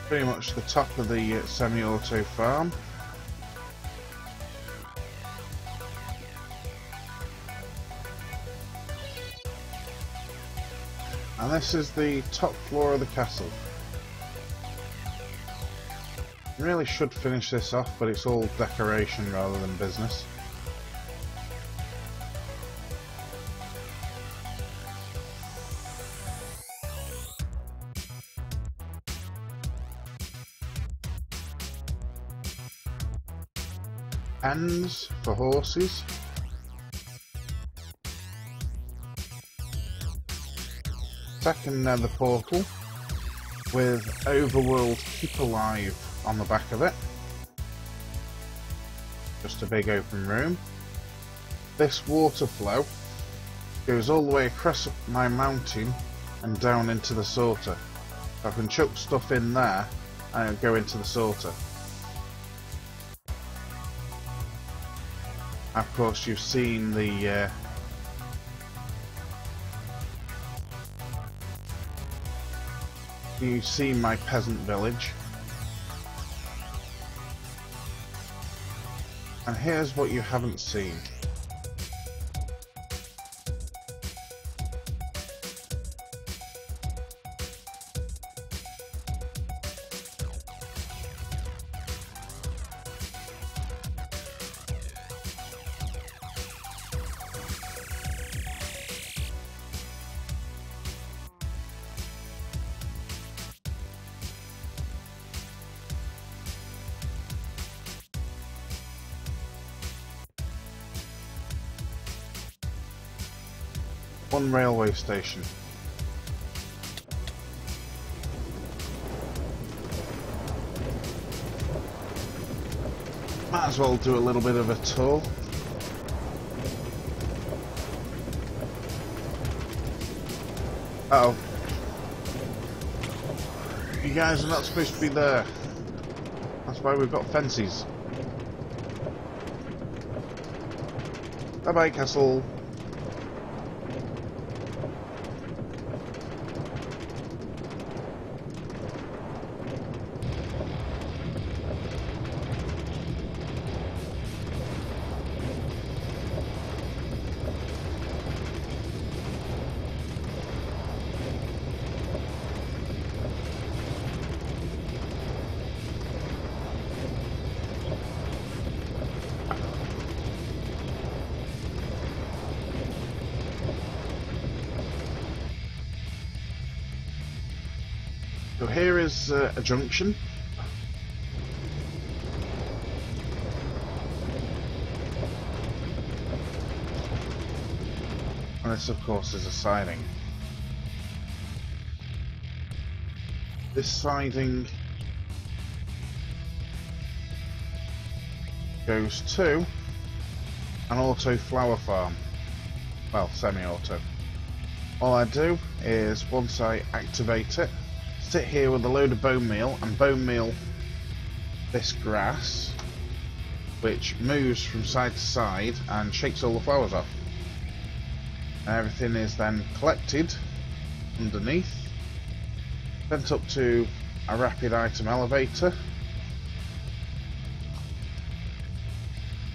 S1: Pretty much the top of the semi-auto farm. And this is the top floor of the castle. Really should finish this off, but it's all decoration rather than business. Pens for horses. Second nether portal with Overworld Keep Alive on the back of it. Just a big open room. This water flow goes all the way across my mountain and down into the sorter. I can chuck stuff in there and it'll go into the sorter. Of course, you've seen the you've seen my peasant village, and here's what you haven't seen. One railway station. Might as well do a little bit of a tour. Uh oh. You guys are not supposed to be there. That's That's why we've got fences. Bye bye, castle. So here is a junction. And this of course is a siding. This siding goes to an auto flower farm. Well, semi-auto. All I do is once I activate it, sit here with a load of bone meal and bone meal this grass, which moves from side to side and shakes all the flowers off. And everything is then collected underneath, sent up to a rapid item elevator,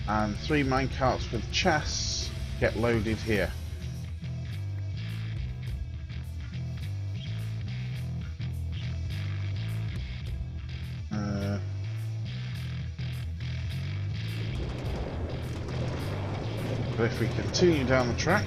S1: and 3 minecarts with chests get loaded here. But if we continue down the track,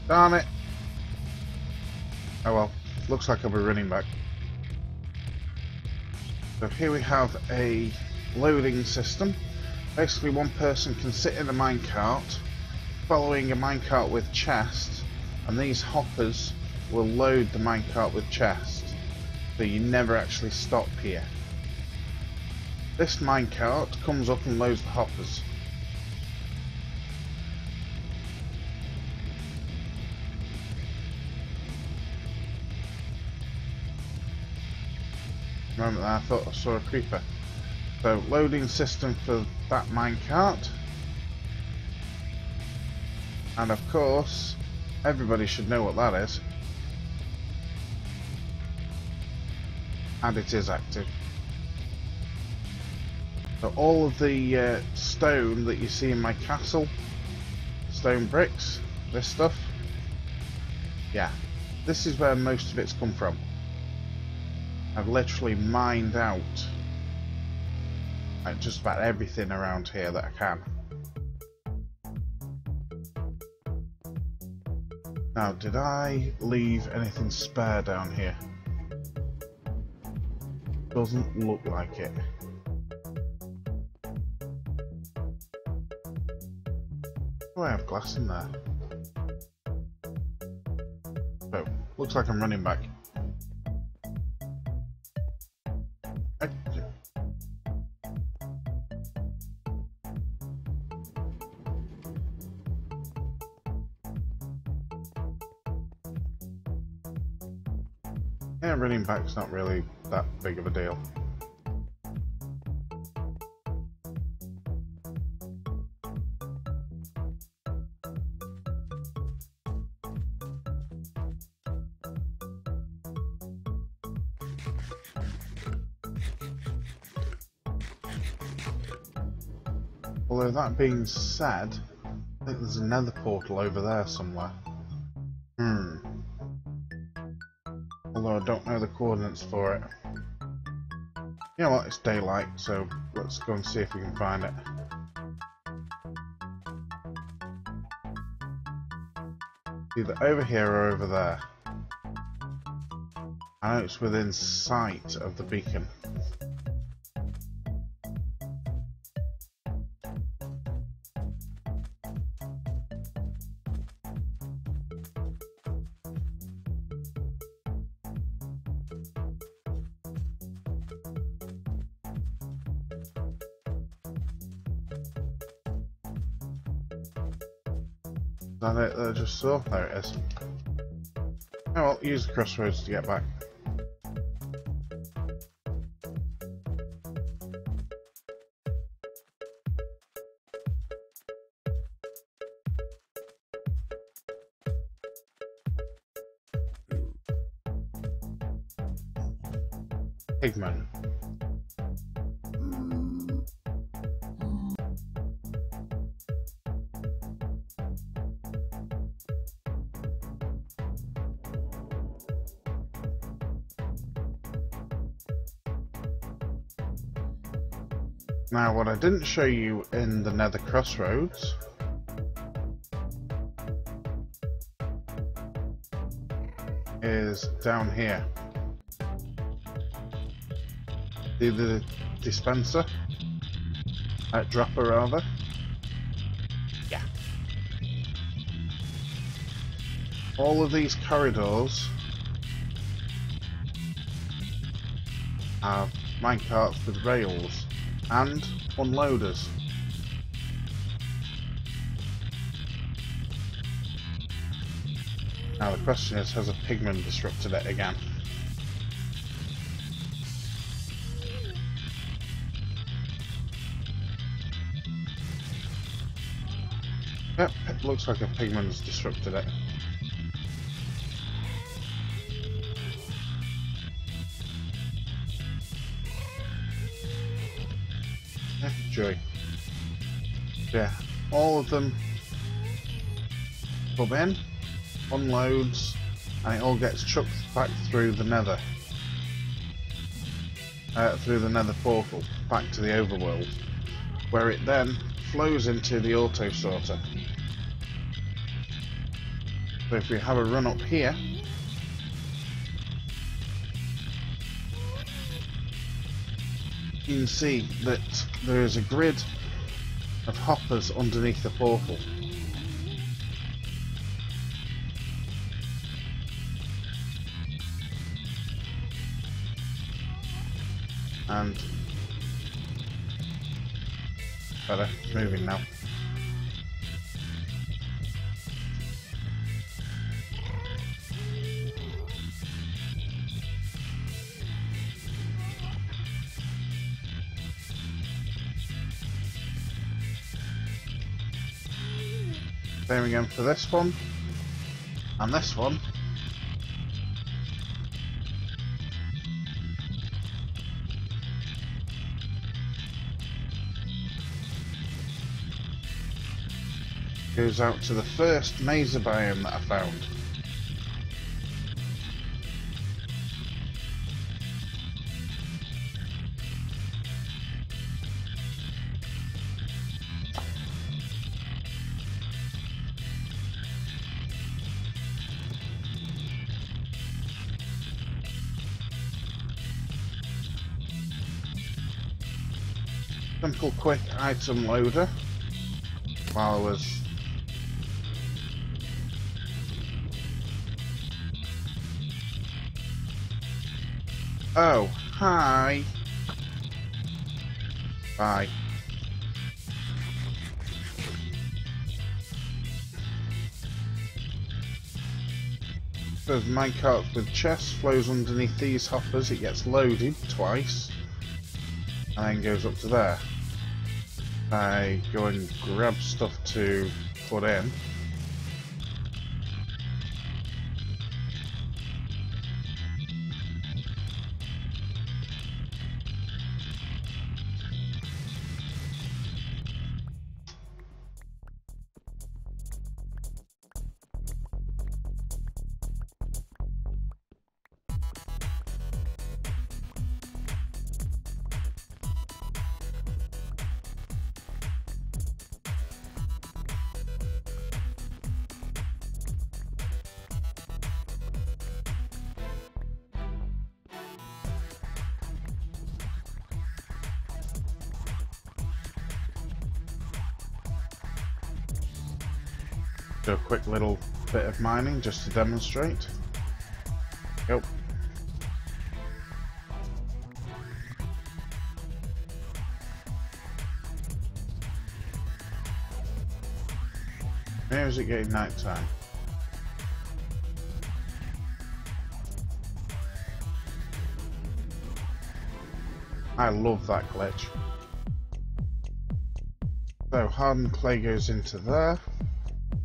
S1: darn it. Oh well, looks like I'll be running back. So here we have a loading system. Basically one person can sit in a minecart, following a minecart with chest, and these hoppers will load the minecart with chest. So you never actually stop here. This minecart comes up and loads the hoppers. Moment there, I thought I saw a creeper. So loading system for that minecart, and of course everybody should know what that is, and it is active. So all of the stone that you see in my castle, stone bricks, this stuff, yeah, this is where most of it's come from. I've literally mined out like just about everything around here that I can. Now, did I leave anything spare down here? Doesn't look like it. Oh, I have glass in there. Oh, looks like I'm running back. Yeah, running back's not really that big of a deal. Although that being said, I think there's another portal over there somewhere. Although I don't know the coordinates for it. You know what, it's daylight, so let's go and see if we can find it. Either over here or over there. I know it's within sight of the beacon. Is that it that I just saw? There it is. Oh well, use the crossroads to get back. Pigman. Now, what I didn't show you in the Nether Crossroads is down here. See the dispenser? Dropper rather? Yeah. All of these corridors have minecarts with rails and unloaders. Now the question is, has a pigman disrupted it again? Yep, it looks like a pigman's disrupted it. Joy. Yeah, all of them come in, unloads, and it all gets chucked back through the nether. Through the nether portal, back to the overworld, where it then flows into the auto sorter. So if we have a run up here, you can see that there is a grid of hoppers underneath the portal. And better, it's moving now. Same again for this one, and this one. Goes out to the first mesa biome that I found. Simple quick item loader while I was oh, hi. Bye. There's minecart with chests, flows underneath these hoppers, it gets loaded twice, and then goes up to there. I go and grab stuff to put in. Do a quick little bit of mining just to demonstrate. Yep. Now is it getting night time? I love that glitch. So hardened clay goes into there.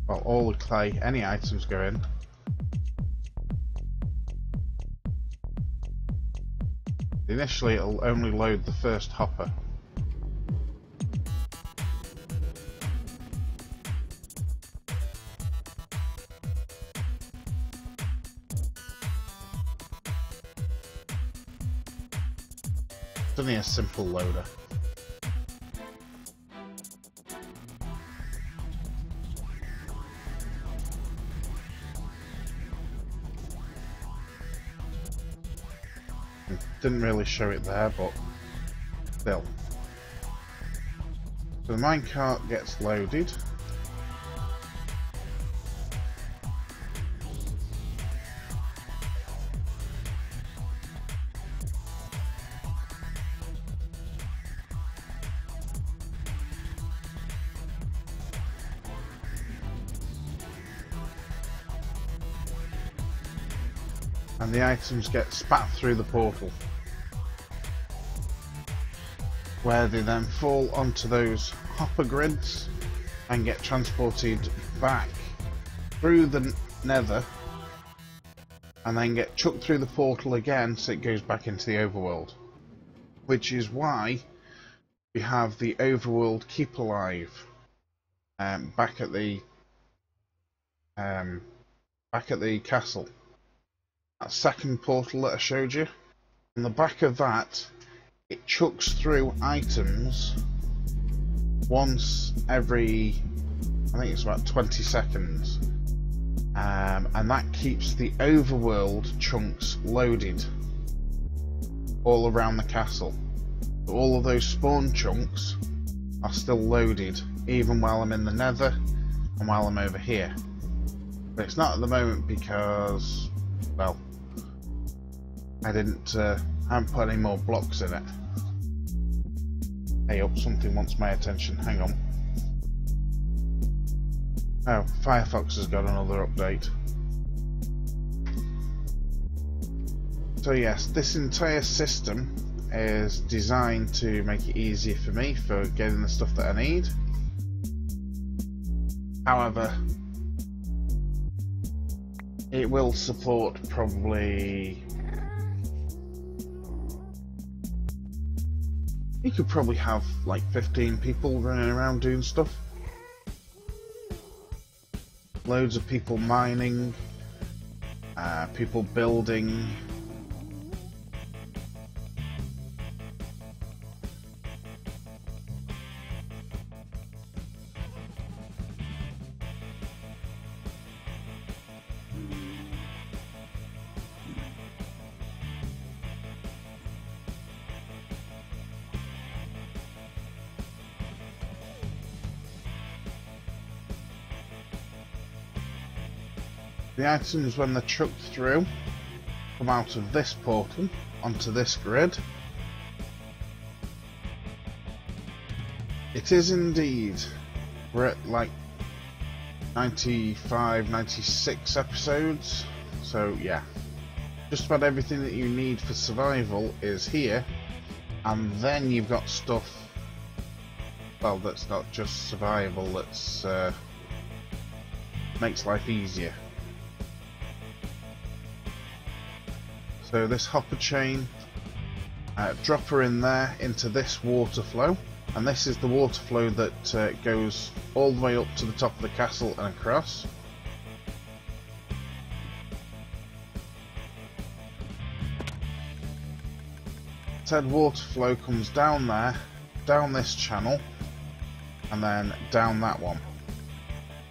S1: Well, all the clay, any items go in. Initially it'll only load the first hopper. It's only a simple loader. Didn't really show it there, but still. So the minecart gets loaded. And the items get spat through the portal, where they then fall onto those hopper grids and get transported back through the nether and then get chucked through the portal again, so it goes back into the overworld, which is why we have the overworld keep alive back at the castle. That second portal that I showed you, on the back of that it chucks through items once every, I think it's about 20 seconds, and that keeps the overworld chunks loaded all around the castle. So all of those spawn chunks are still loaded even while I'm in the nether and while I'm over here. But it's not at the moment because, well, I haven't put any more blocks in it. Hey up, something wants my attention, hang on. Oh, Firefox has got another update. So yes, this entire system is designed to make it easier for me for getting the stuff that I need. However, it will support probably... You could probably have like 15 people running around doing stuff. Loads of people mining, people building. The items, when they're chucked through, come out of this portal onto this grid. It is indeed, we're at like 95, 96 episodes, so yeah, just about everything that you need for survival is here, and then you've got stuff, well, that's not just survival, that's makes life easier. So this hopper chain, drop her in there into this water flow, and this is the water flow that goes all the way up to the top of the castle and across. Said water flow comes down there, down this channel, and then down that one,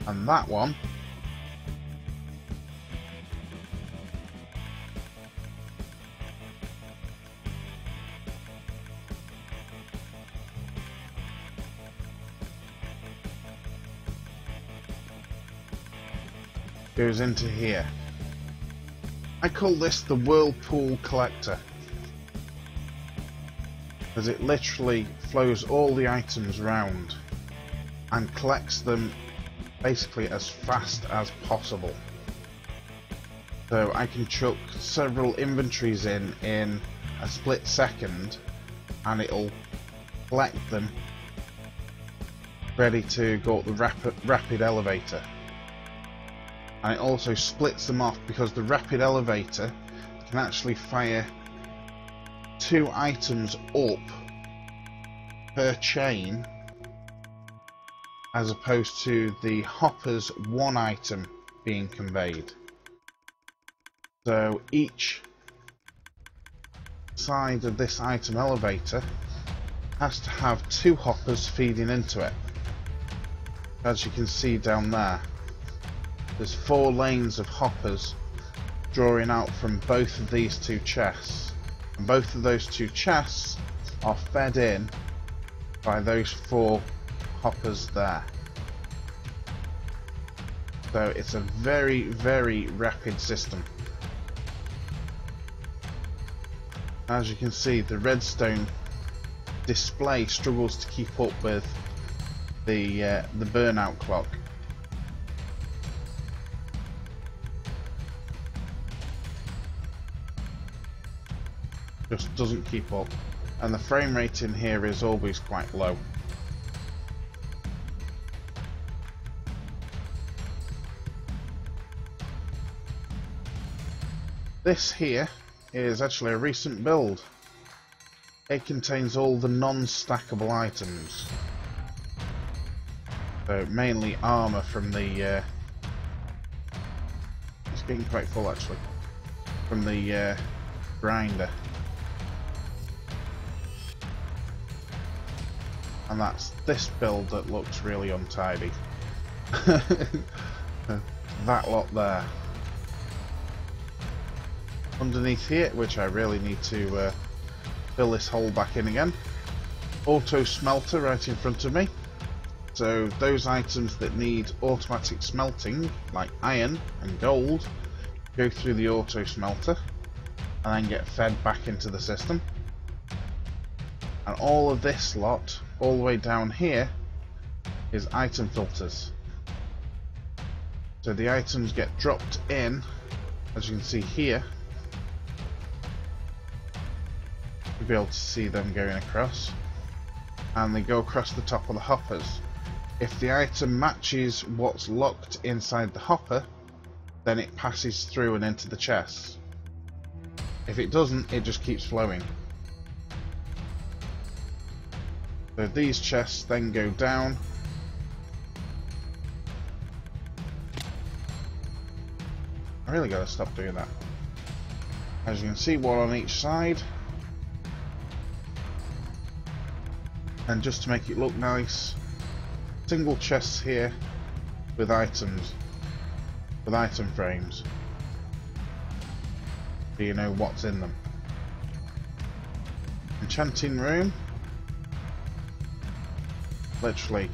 S1: and that one goes into here. I call this the whirlpool collector, as it literally flows all the items round and collects them basically as fast as possible. So I can chuck several inventories in a split second and it'll collect them ready to go up the rapid elevator. And it also splits them off because the rapid elevator can actually fire 2 items up per chain, as opposed to the hopper's 1 item being conveyed. So each side of this item elevator has to have 2 hoppers feeding into it. As you can see down there, there's 4 lanes of hoppers drawing out from both of these 2 chests, and both of those 2 chests are fed in by those 4 hoppers there. So it's a very, very rapid system. As you can see, the redstone display struggles to keep up with the burnout clock. Just doesn't keep up, and the frame rate in here is always quite low. This here is actually a recent build. It contains all the non-stackable items. So mainly armour from the it's getting quite full actually. From the grinder. And that's this build that looks really untidy. That lot there. Underneath here, which I really need to fill this hole back in again. Auto smelter right in front of me. So those items that need automatic smelting, like iron and gold, go through the auto smelter and then get fed back into the system. And all of this lot, all the way down here, is item filters. So the items get dropped in, as you can see here. You'll be able to see them going across, and they go across the top of the hoppers. If the item matches what's locked inside the hopper, then it passes through and into the chest. If it doesn't, it just keeps flowing. So these chests then go down. I really gotta stop doing that. As you can see, 1 on each side. And just to make it look nice, single chests here with items, with item frames, so you know what's in them. Enchanting room, literally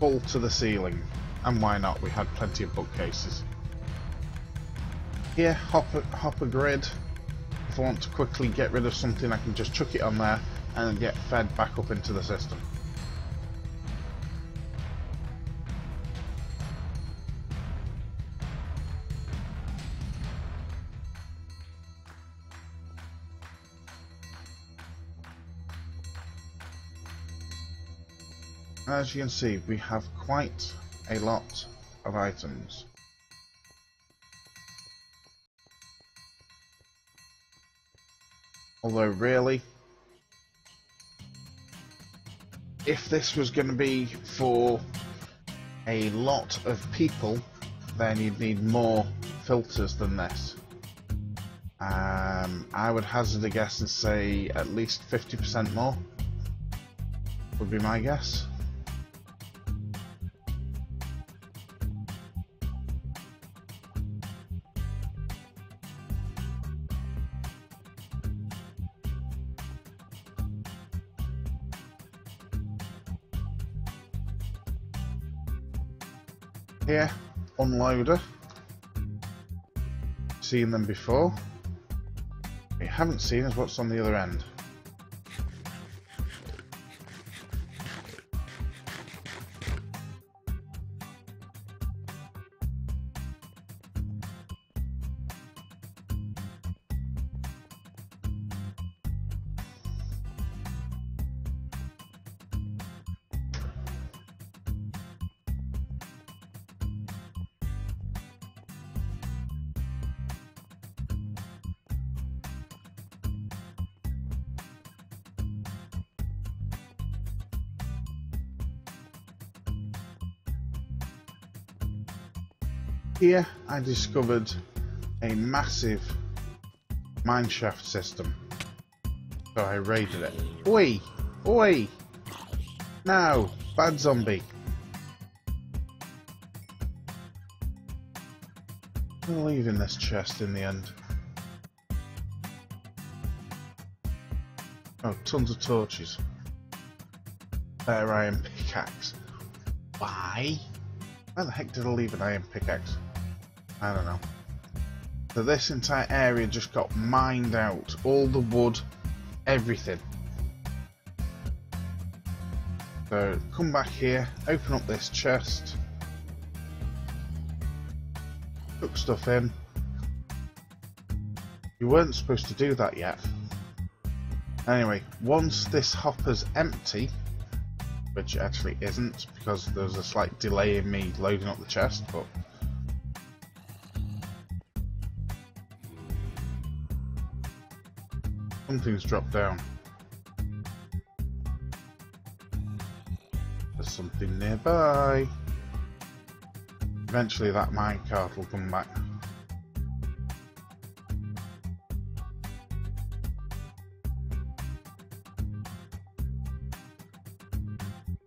S1: full to the ceiling, and why not, we had plenty of bookcases. Here, hopper grid. If I want to quickly get rid of something, I can just chuck it on there and get fed back up into the system. As you can see, we have quite a lot of items. Although really, if this was going to be for a lot of people, then you'd need more filters than this. I would hazard a guess and say at least 50% more would be my guess. Here, unloader, seen them before. What you haven't seen is what's on the other end. Here I discovered a massive mineshaft system, so I raided it. Oi! Oi! No! Bad zombie! I'm leaving this chest in the end. Oh, tons of torches. Better iron pickaxe. Why? Why the heck did I leave an iron pickaxe? I don't know. So this entire area just got mined out. All the wood, everything. So come back here, open up this chest, put stuff in. You weren't supposed to do that yet. Anyway, once this hopper's empty, which it actually isn't because there's a slight delay in me loading up the chest, but something's dropped down. There's something nearby. Eventually that minecart will come back.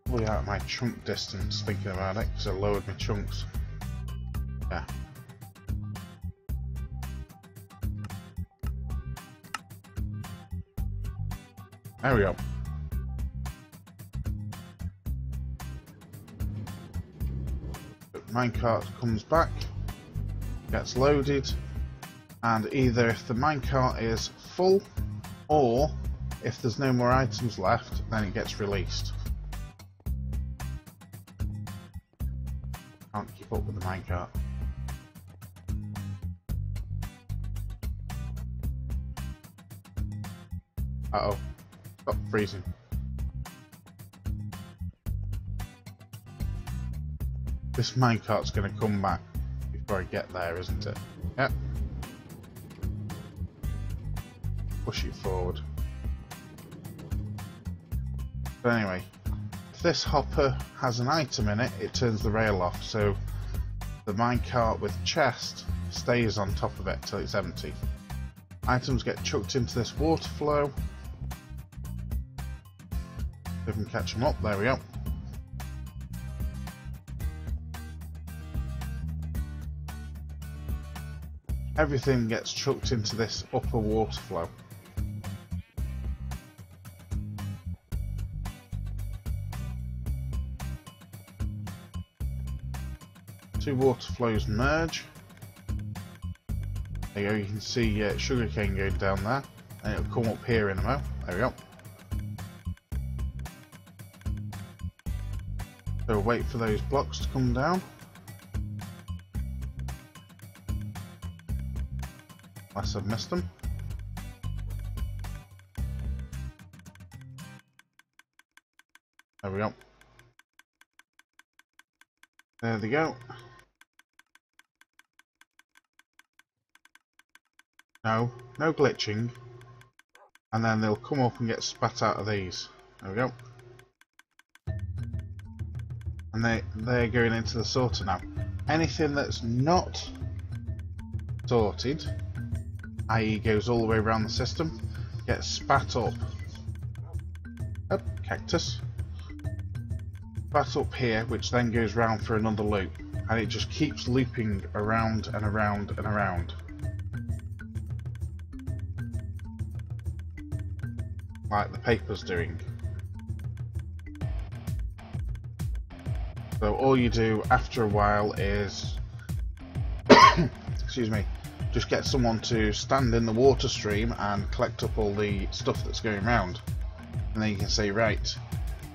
S1: Probably out of my chunk distance thinking about it because I lowered my chunks. Yeah. There we go. Minecart comes back, gets loaded, and either if the minecart is full or if there's no more items left, then it gets released. Can't keep up with the minecart. Uh-oh. Stop freezing. This minecart's going to come back before I get there, isn't it? Yep. Push it forward. But anyway, if this hopper has an item in it, it turns the rail off, so the minecart with chest stays on top of it till it's empty. Items get chucked into this water flow. We can catch them up, there we go. Everything gets chucked into this upper water flow. Two water flows merge. There you go, you can see sugarcane going down there, and it'll come up here in a moment. There we go. So wait for those blocks to come down. Unless I've missed them. There we go. There they go. No glitching. And then they'll come up and get spat out of these. There we go. And they're going into the sorter now. Anything that's not sorted, i.e. goes all the way around the system, gets spat up. Oh, cactus. Spat up here, which then goes round for another loop. And it just keeps looping around and around and around. Like the paper's doing. So all you do after a while is excuse me, just get someone to stand in the water stream and collect up all the stuff that's going around. And then you can say, right,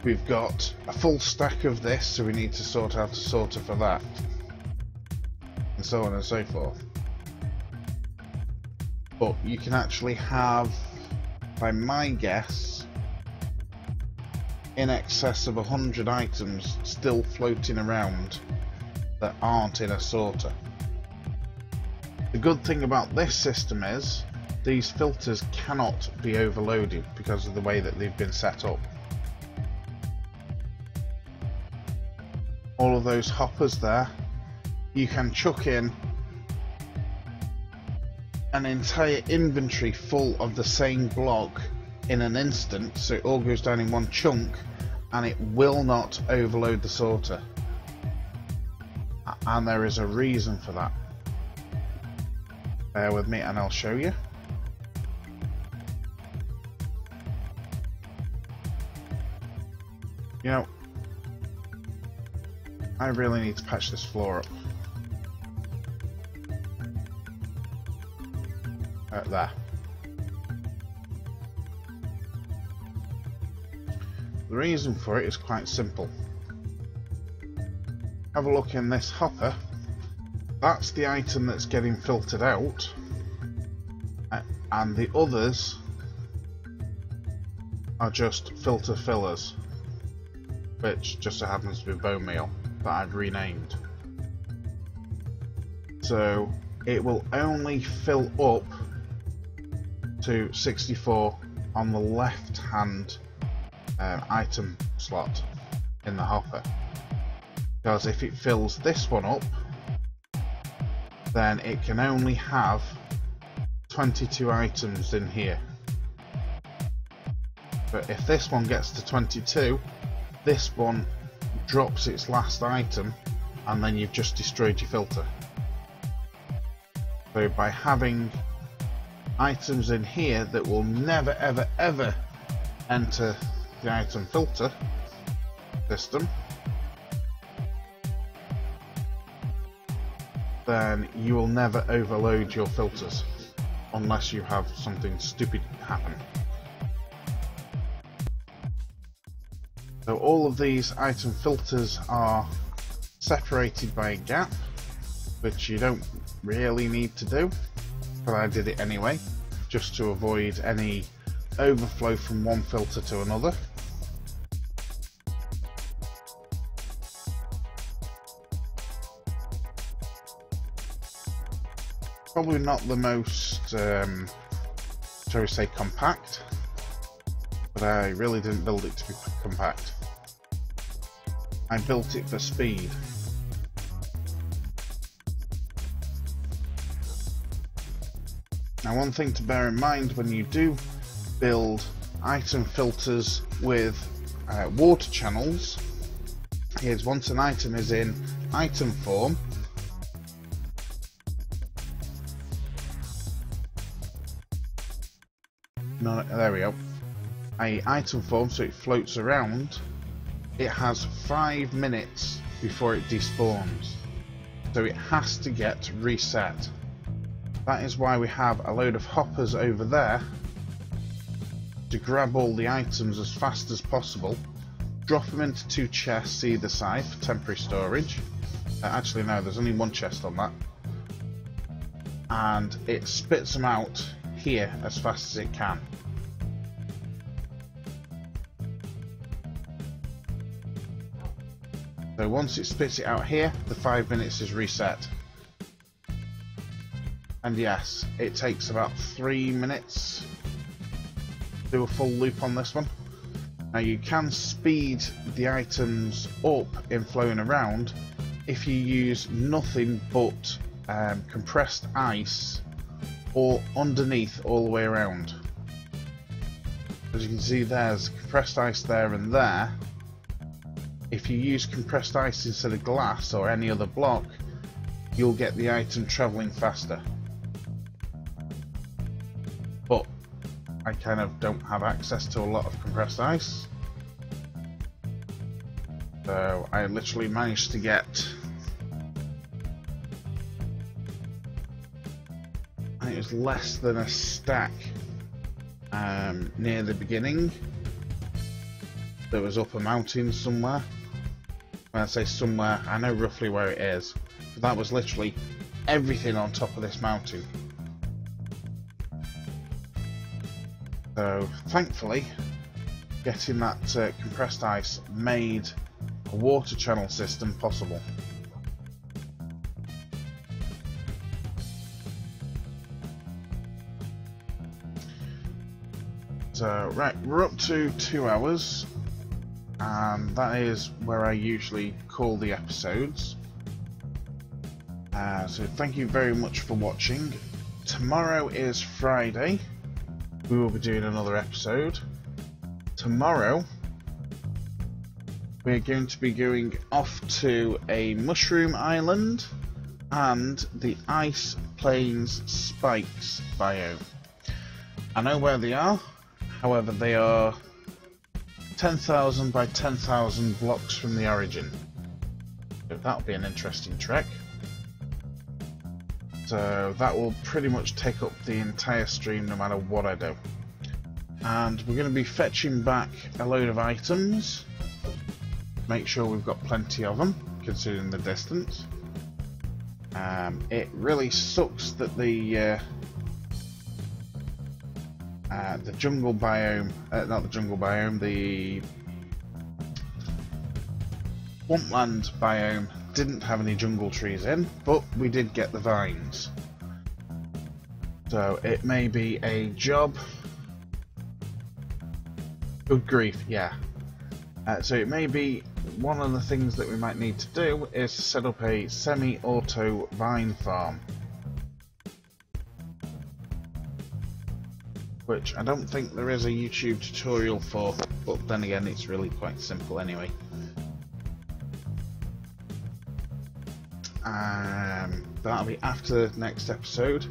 S1: we've got a full stack of this, so we need to sort out a sorter for that. And so on and so forth. But you can actually have, by my guess, in excess of 100 items still floating around that aren't in a sorter. The good thing about this system is these filters cannot be overloaded because of the way that they've been set up. All of those hoppers there, you can chuck in an entire inventory full of the same block in an instant, so it all goes down in one chunk and it will not overload the sorter. And there is a reason for that. Bear with me and I'll show you. You know, I really need to patch this floor up. There. The reason for it is quite simple. Have a look in this hopper. That's the item that's getting filtered out, and the others are just filter fillers, which just so happens to be bone meal that I've renamed. So it will only fill up to 64 on the left hand item slot in the hopper, because if it fills this one up, then it can only have 22 items in here. But if this one gets to 22, this one drops its last item and then you've just destroyed your filter. So by having items in here that will never ever ever enter the item filter system, then you will never overload your filters unless you have something stupid happen. So all of these item filters are separated by a gap, which you don't really need to do, but I did it anyway, just to avoid any overflow from one filter to another. Probably not the most, shall we say, compact, but I really didn't build it to be compact. I built it for speed. Now, one thing to bear in mind when you do build item filters with water channels is once an item is in item form, no, there we go, item form, so it floats around, it has 5 minutes before it despawns, so it has to get reset. That is why we have a load of hoppers over there to grab all the items as fast as possible, drop them into 2 chests either side for temporary storage. Actually no, there's only 1 chest on that, and it spits them out here as fast as it can. So once it spits it out here, the 5 minutes is reset. And yes, it takes about 3 minutes to do a full loop on this one. Now you can speed the items up in flowing around if you use nothing but compressed ice or underneath all the way around. As you can see, there's compressed ice there and there. If you use compressed ice instead of glass or any other block, you'll get the item travelling faster. But I kind of don't have access to a lot of compressed ice, so I literally managed to get was less than a stack near the beginning. There was up a mountain somewhere. When I say somewhere, I know roughly where it is. But that was literally everything on top of this mountain. So thankfully, getting that compressed ice made a water channel system possible. So right, we're up to 2 hours, and that is where I usually call the episodes. So thank you very much for watching. Tomorrow is Friday. We will be doing another episode. Tomorrow we're going to be going off to a mushroom island and the Ice Plains Spikes biome. I know where they are, however they are 10,000 by 10,000 blocks from the origin. So that'll be an interesting trek. So that will pretty much take up the entire stream no matter what I do. And we're going to be fetching back a load of items. Make sure we've got plenty of them, considering the distance. It really sucks that the jungle biome, not the jungle biome, the swampland biome didn't have any jungle trees in, but we did get the vines. So it may be a job. Good grief, yeah. So it may be one of the things that we might need to do is to set up a semi-auto vine farm. Which I don't think there is a YouTube tutorial for, but then again it's really quite simple anyway. That'll be after the next episode.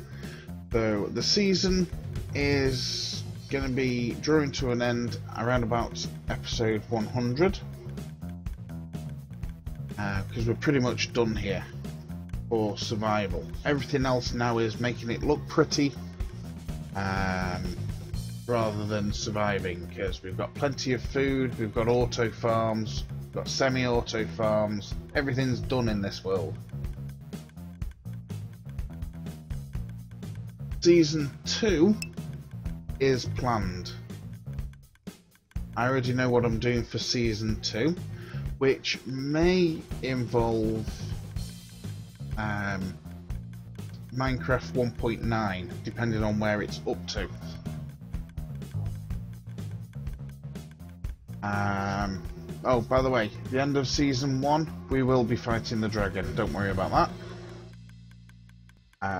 S1: So the season is going to be drawing to an end around about episode 100. Because we're pretty much done here for survival. Everything else now is making it look pretty. Rather than surviving, because we've got plenty of food, we've got auto farms, we've got semi-auto farms, everything's done in this world. Season 2 is planned. I already know what I'm doing for Season 2, which may involve Minecraft 1.9, depending on where it's up to. Oh, by the way, the end of Season 1, we will be fighting the dragon, don't worry about that.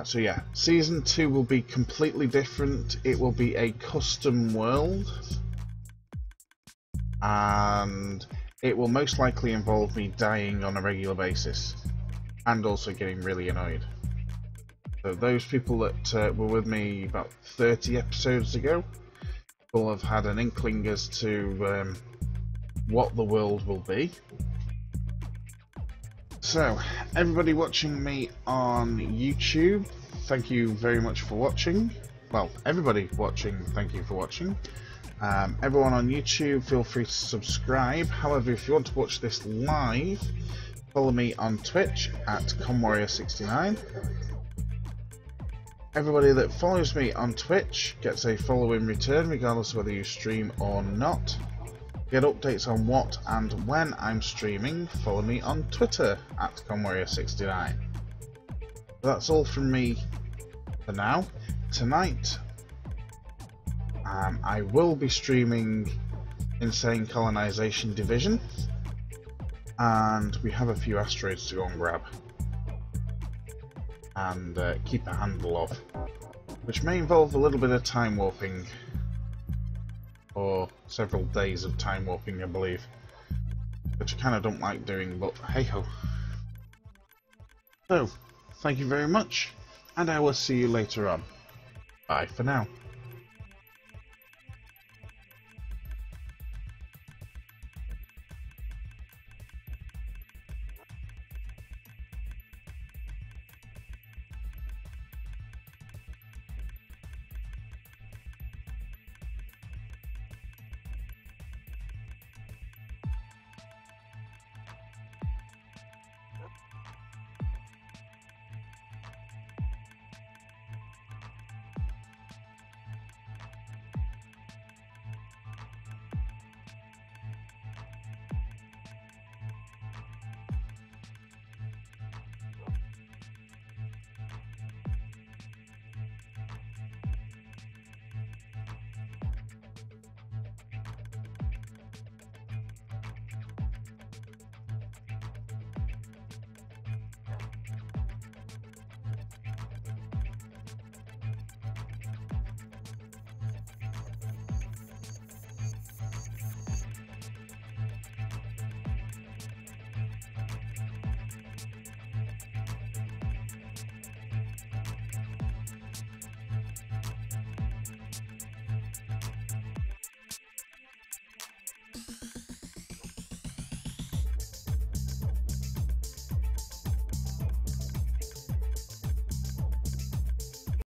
S1: So yeah, Season 2 will be completely different. It will be a custom world, and it will most likely involve me dying on a regular basis, and also getting really annoyed. So those people that were with me about 30 episodes ago will have had an inkling as to what the world will be. So, everybody watching me on YouTube, thank you very much for watching. Well, everybody watching, thank you for watching. Everyone on YouTube, feel free to subscribe. However, if you want to watch this live, follow me on Twitch at ComWarrior69. Everybody that follows me on Twitch gets a follow in return, regardless of whether you stream or not. Get updates on what and when I'm streaming, follow me on Twitter at ComWarrior69. That's all from me for now. Tonight, I will be streaming Insane Colonization Division, and we have a few asteroids to go and grab and keep a handle of, which may involve a little bit of time warping, or several days of time warping, I believe, which I kind of don't like doing, but hey ho. So, thank you very much, and I will see you later on. Bye for now.